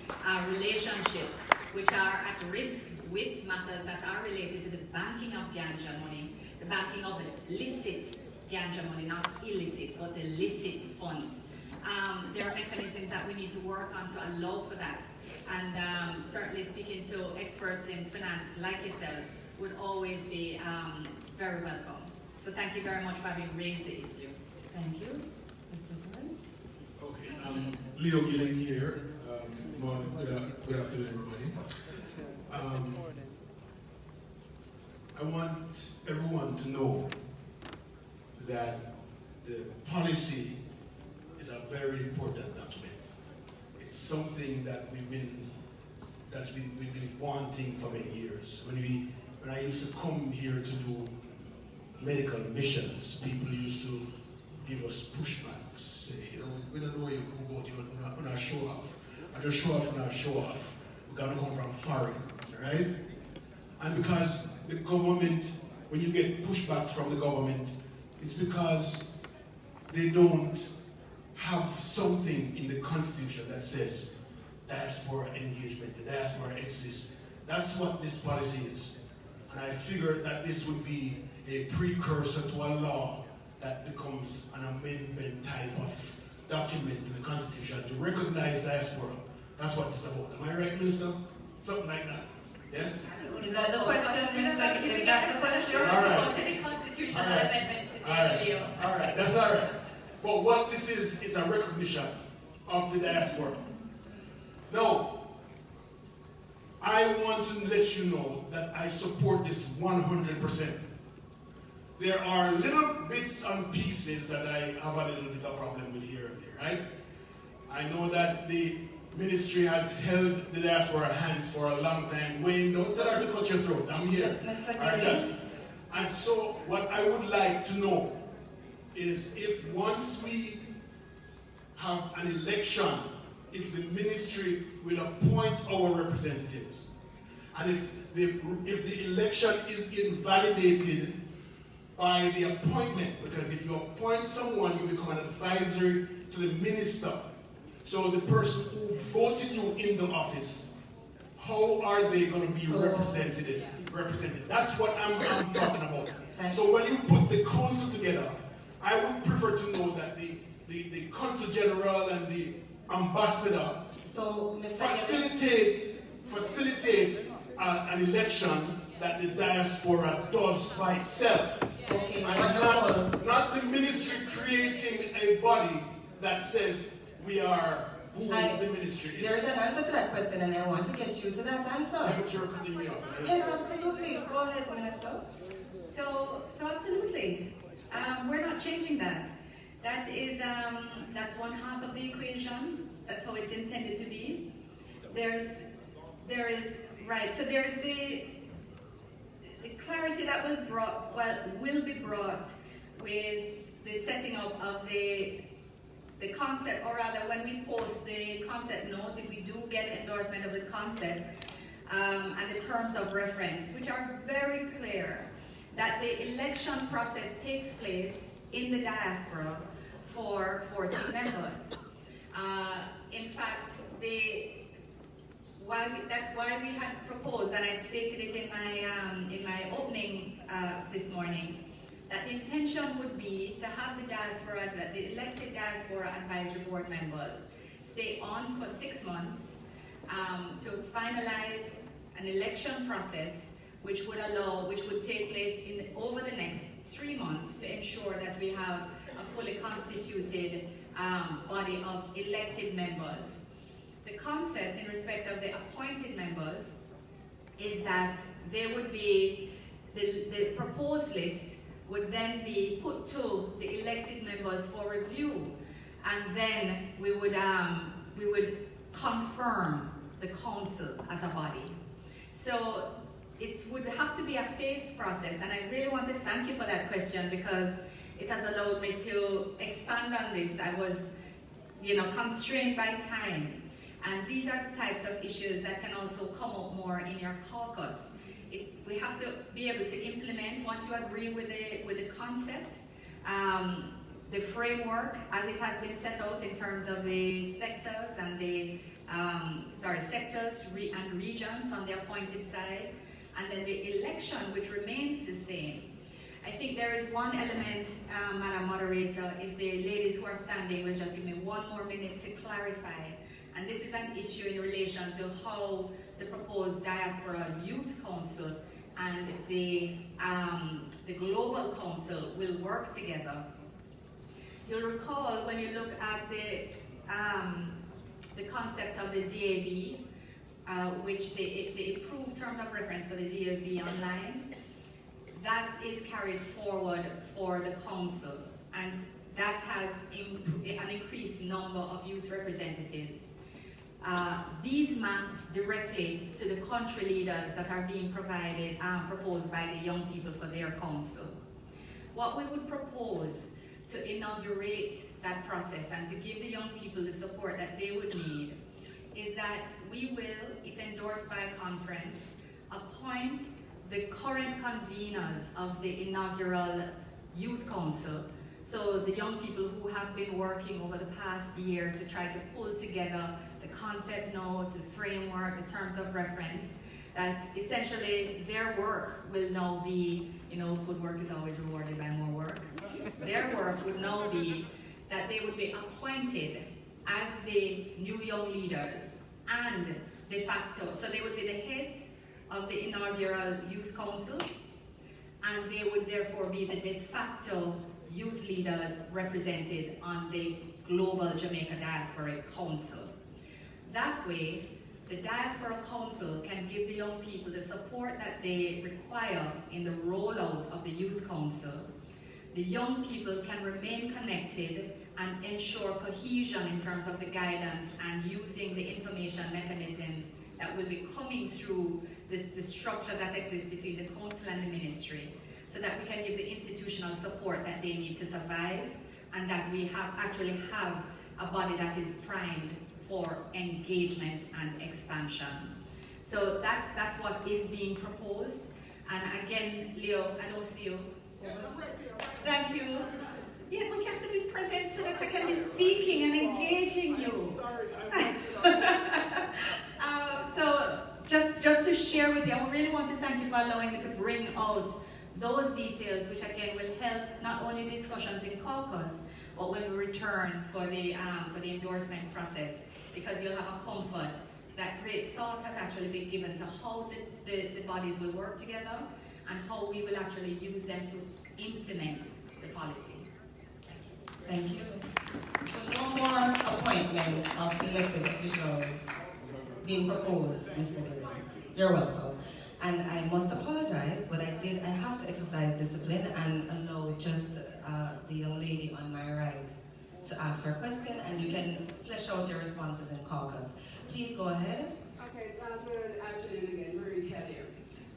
relationships, which are at risk with matters that are related to the banking of ganja money, the banking of licit ganja money, not illicit, but the licit funds. There are mechanisms that we need to work on to allow for that. And certainly speaking to experts in finance like yourself would always be very welcome. So thank you very much for having raised the issue. Thank you. Mr. Gordon? Okay, I'm Leo Gilling here. Good afternoon, everybody. I want everyone to know that the policy is a very important document. It's something that we've been wanting for many years. When I used to come here to do medical missions, people used to give us pushbacks, say, you know, we don't know you who got you on our show off. I just show off on our show off. We gotta come from foreign, right? And because the government, when you get pushbacks from the government, it's because they don't have something in the Constitution that says diaspora engagement, the diaspora exists. That's what this policy is. And I figured that this would be a precursor to a law that becomes an amendment type of document in the Constitution to recognize diaspora. That's what this is about. Am I right, Minister? Something like that. Yes? Is that the question, Mr. Is that the question? All right. Constitutional amendment today, All right, that's all right. But what this is, it's a recognition of the diaspora. Now, I want to let you know that I support this 100%. There are little bits and pieces that I have a little bit of problem with here and there, right? I know that the ministry has held the diaspora hands for a long time. Wayne, don't tell her to cut your throat. I'm here. And so what I would like to know is if once we have an election, if the ministry will appoint our representatives, and if the election is invalidated by the appointment, because if you appoint someone, you become an advisor to the minister. So the person who voted you in the office, how are they going to be represented? That's what I'm talking about. So when you put the council together, I would prefer to know that the consul general and the ambassador facilitate an election that the diaspora does by itself. Okay, And not the ministry creating a body that says we are who the ministry is. There's an answer to that question, and I want to get you to that answer. Yes, absolutely. Go ahead, Minister. So absolutely. We're not changing that. That is, that's one half of the equation. That's how it's intended to be. There is the clarity that will be brought with the setting up of the concept, or rather when we post the concept note, if we do get endorsement of the concept and the terms of reference, which are very clear, that the election process takes place in the diaspora for 40 members. In fact, that's why we had proposed, and I stated it in my opening this morning, that the intention would be to have the diaspora, the elected diaspora advisory board members stay on for 6 months to finalize an election process which would take place over the next 3 months to ensure that we have a fully constituted body of elected members. The concept in respect of the appointed members is that they would be, the proposed list would then be put to the elected members for review, and then we would confirm the council as a body. So it would have to be a phased process, and I really want to thank you for that question because it has allowed me to expand on this. I was, constrained by time, and these are the types of issues that can also come up more in your caucus. We have to be able to implement, once you agree with the concept, the framework as it has been set out in terms of the sectors and the sectors and regions on the appointed side, and then the election, which remains the same. I think there is one element, Madam Moderator, if the ladies who are standing will just give me 1 more minute to clarify. And this is an issue in relation to how the proposed Diaspora Youth Council and the Global Council will work together. You'll recall when you look at the concept of the DAB, which the approved terms of reference for the DAB online, that is carried forward for the council, and that has an increased number of youth representatives. These map directly to the country leaders that are being proposed by the young people for their council. What we would propose to inaugurate that process and to give the young people the support that they would need is that we will, if endorsed by a conference, appoint the current conveners of the inaugural Youth Council, so the young people who have been working over the past year to try to pull together the concept note, the framework, the terms of reference, that essentially their work will now be, good work is always rewarded by more work. Their work would now be that they would be appointed as the new young leaders and de facto, so they would be the heads of the inaugural Youth Council, and they would therefore be the de facto youth leaders represented on the Global Jamaica Diaspora Council. That way, the Diaspora Council can give the young people the support that they require in the rollout of the Youth Council. The young people can remain connected and ensure cohesion in terms of the guidance and using the information mechanisms that will be coming through the structure that exists between the council and the ministry, so that we can give the institutional support that they need to survive, and that we actually have a body that is primed for engagement and expansion. So that's what is being proposed. And again, Leo, I don't see you. Thank you. Yeah, but you have to be present so that I can be speaking and engaging you. So just to share with you, I really want to thank you for allowing me to bring out those details, which again will help not only discussions in caucus, but when we return for the endorsement process, because you'll have a comfort that great thought has actually been given to how the bodies will work together and how we will actually use them to implement the policy. Thank you. So no more appointments of elected officials being proposed, Mr. Green. You're welcome. And I must apologize, but I have to exercise discipline and allow just the young lady on my right to ask her question, and you can flesh out your responses in caucus. Please go ahead. Okay, good afternoon again, Marie Kelly.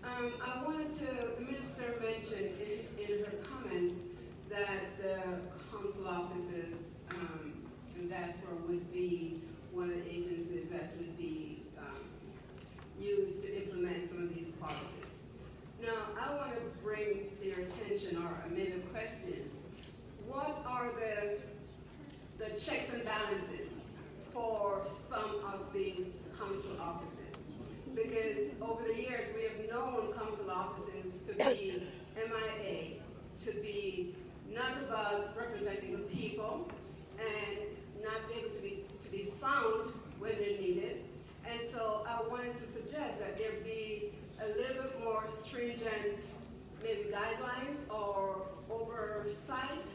I wanted to, the minister mentioned in her comments that the council offices in Diaspora would be one of the agencies that would be used to implement some of these policies. Now, I want to bring to your attention, or maybe a question, what are the checks and balances for some of these council offices? Because over the years, we have known council offices to be MIA, to be not about representing the people and not be able to be found when they're needed. And so I wanted to suggest that there be a little bit more stringent maybe guidelines or oversight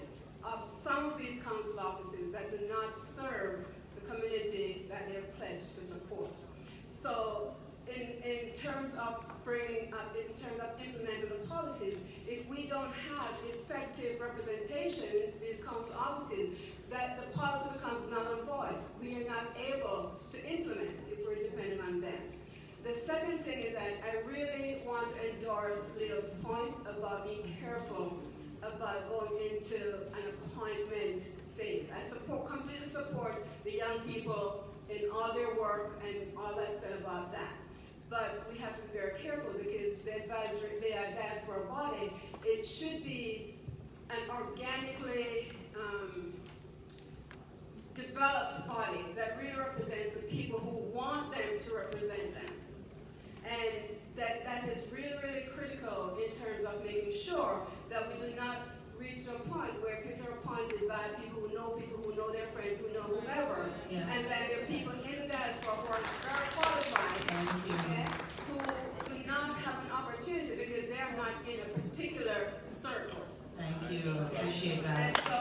of some of these council offices that do not serve the community that they have pledged to support. So in terms of bringing up, in terms of implementing the policies, if we don't have effective representation in these council offices, that the policy becomes null and void. We are not able to implement if we're dependent on them. The second thing is that I really want to endorse Leo's point about being careful about going into an appointment phase. I completely support the young people in all their work and all that's said about that. But we have to be very careful because the Diaspora body, it should be an organically developed body that really represents the people who want them to represent them. And that is really, really critical in terms of making sure that we do not reach a point where people are appointed by people who know their friends, who know whomever, and that there are people in the diaspora who are very qualified, who do not have an opportunity because they are not in a particular circle. Thank you, appreciate that. And so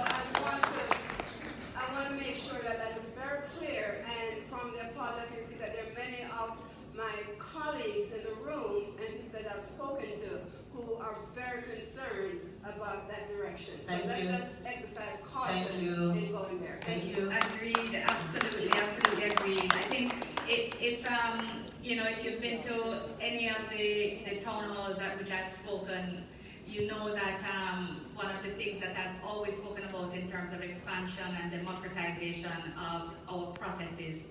I want to make sure that that is very clear, and from the applause I can see that there are many of my colleagues in the room and that I've spoken to who are very concerned about that direction. So let's just exercise caution in going there. Thank you. Agreed, absolutely agreed. I think if you've been to any of the town halls at which I've spoken, you know that one of the things that I've always spoken about in terms of expansion and democratization of our processes,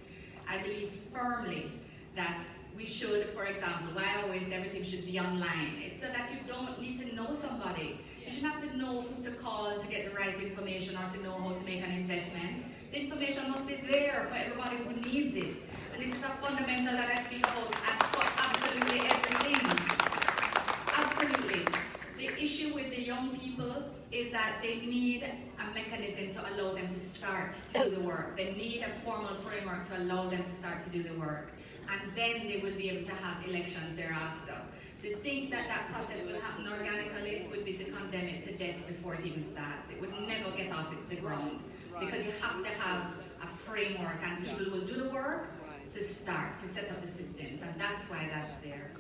I believe firmly that we should, for example, why I always say everything should be online. It's so that you don't need to know somebody. You shouldn't have to know who to call to get the right information or to know how to make an investment. The information must be there for everybody who needs it. And this is a fundamental that I speak about for absolutely everything. Absolutely. The issue with the young people is that they need a mechanism to allow them to start to do the work. They need a formal framework to allow them to start to do the work. And then they will be able to have elections thereafter. To think that that process will happen organically would be to condemn it to death before it even starts. It would never get off the ground. Because you have to have a framework and people will do the work to start, to set up the systems. And that's why that's there.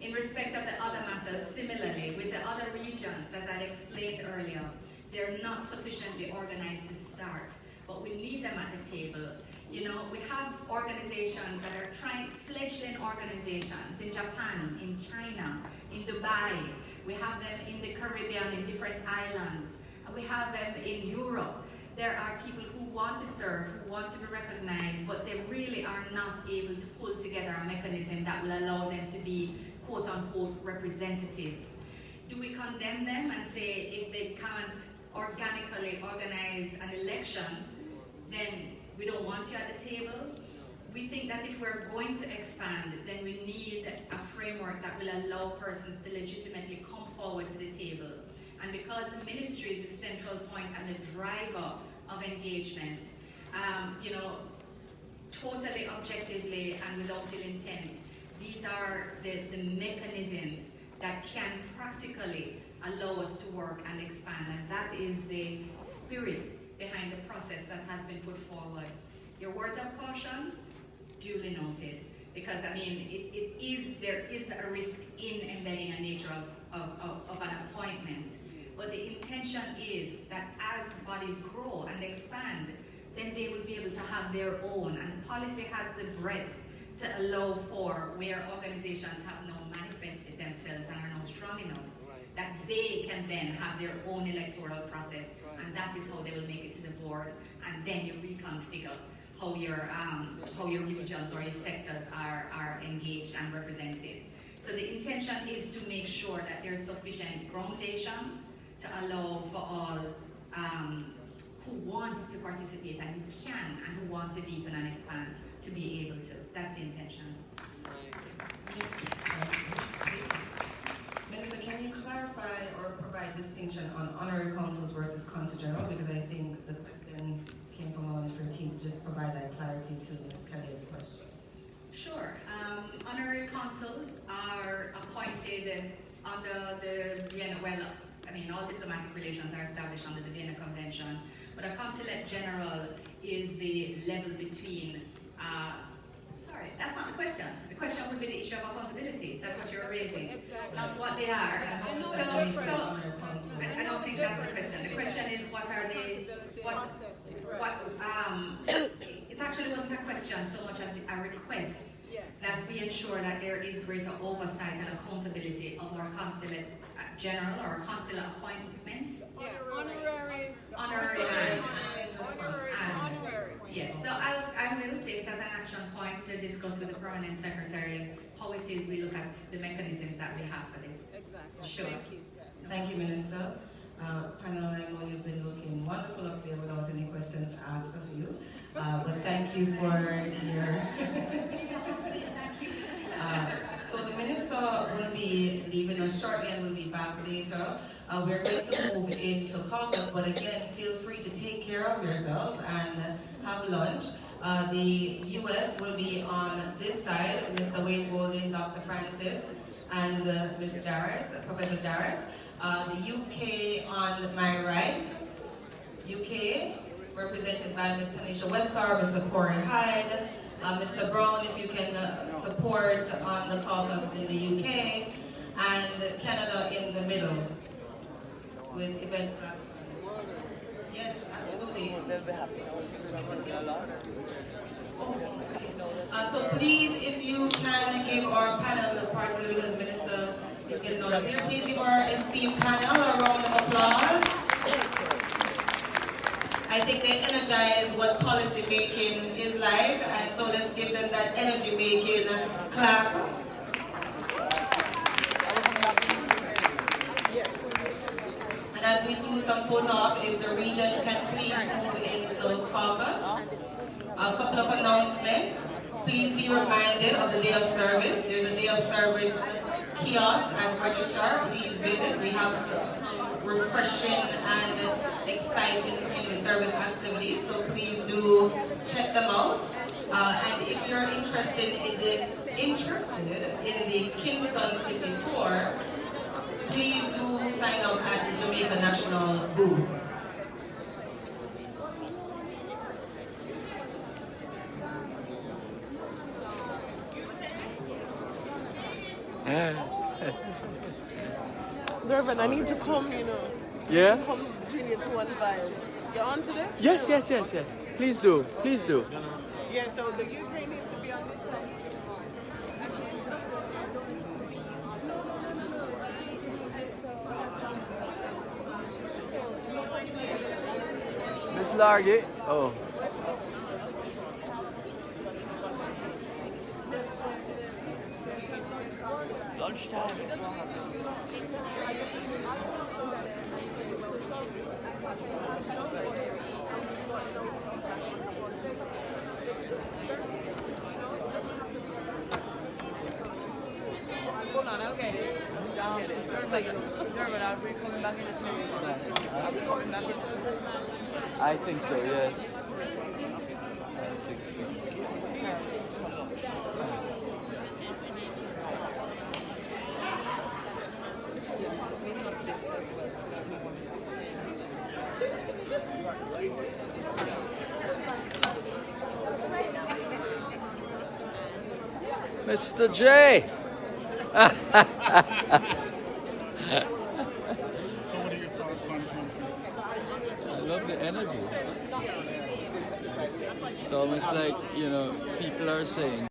In respect of the other matters, similarly, with the other regions, as I explained earlier, they're not sufficiently organized to start, but we need them at the table. You know, we have organizations that are fledgling organizations in Japan, in China, in Dubai. We have them in the Caribbean, in different islands. And we have them in Europe. There are people who want to serve, who want to be recognized, but they really are not able to pull together a mechanism that will allow them to be quote-unquote representative. Do we condemn them and say if they can't organically organize an election, then we don't want you at the table? We think that if we're going to expand, then we need a framework that will allow persons to legitimately come forward to the table. And because the ministry is the central point and the driver of engagement, totally objectively and without ill intent. These are the mechanisms that can practically allow us to work and expand, and that is the spirit behind the process that has been put forward. Your words of caution, duly noted, because I mean, there is a risk in embedding a nature of an appointment, but the intention is that as bodies grow and expand, then they will be able to have their own, and policy has the breadth to allow for where organizations have now manifested themselves and are now strong enough that they can then have their own electoral process, and that is how they will make it to the board, and then you reconfigure how your regions or your sectors are engaged and represented. So the intention is to make sure that there's sufficient foundation to allow for all who want to participate and who can and who want to deepen and expand to be able to. That's the intention. Minister, can you clarify or provide distinction on honorary consuls versus consul general? Because I think the question came from one of your team to just provide that clarity to Kelly's question. Sure. Honorary consuls are appointed under the Vienna, well, I mean, all diplomatic relations are established under the Vienna Convention, but a consulate general is the level between, sorry, that's not the question. The question would be the issue of accountability. That's what you're raising, not what they are. I don't think that's the question. The question is what are they, it actually wasn't a question so much as a request that we ensure that there is greater oversight and accountability of our consulate general or consular appointments. Honorary. Yes, so I will take it as an action point to discuss with the permanent secretary how it is we look at the mechanisms that we have for this. Exactly. Sure. Thank you, Minister. Panel, I know you've been looking wonderful up there without any questions asked of you. But thank you for your... So the Minister will be leaving us shortly and will be back later. We're going to move into caucus, but again, feel free to take care of yourself and have lunch. The US will be on this side, Mr. Wade Golden, Dr. Francis, and Ms. Jarrett, Professor Jarrett. The UK on my right, UK, represented by Ms. Tanisha Westcar, Mr. Corey Hyde, Mr. Brown, if you can support on the caucus in the UK, and Canada in the middle with event. Yes, absolutely. So please, if you can give our panel, the party leaders, Minister is getting out of here, please give our esteemed panel a round of applause. I think they energize what policy making is like, and so let's give them that energy making clap. And as we do some photo op, if the regions can please move into caucus. A couple of announcements. Please be reminded of the day of service. There's a day of service kiosk and register. Please visit. We have some refreshing and exciting community service activities, so please do check them out. And if you're interested in the Kingston City tour, please do sign up at the Jamaica National booth. Reverend, I need to come, you know. Yeah? To come between you 2 and 5. You're on today? Yes. Please do. Yeah, so the UK needs to be on this side. Miss Largate. Oh. Lunchtime. Hold on, I'll get it. I'll get it. For a second. Dermot, are we coming back in the studio? Are we coming back in the studio? I think so, yes. Mr. J. I love the energy. It's almost like, you know, people are saying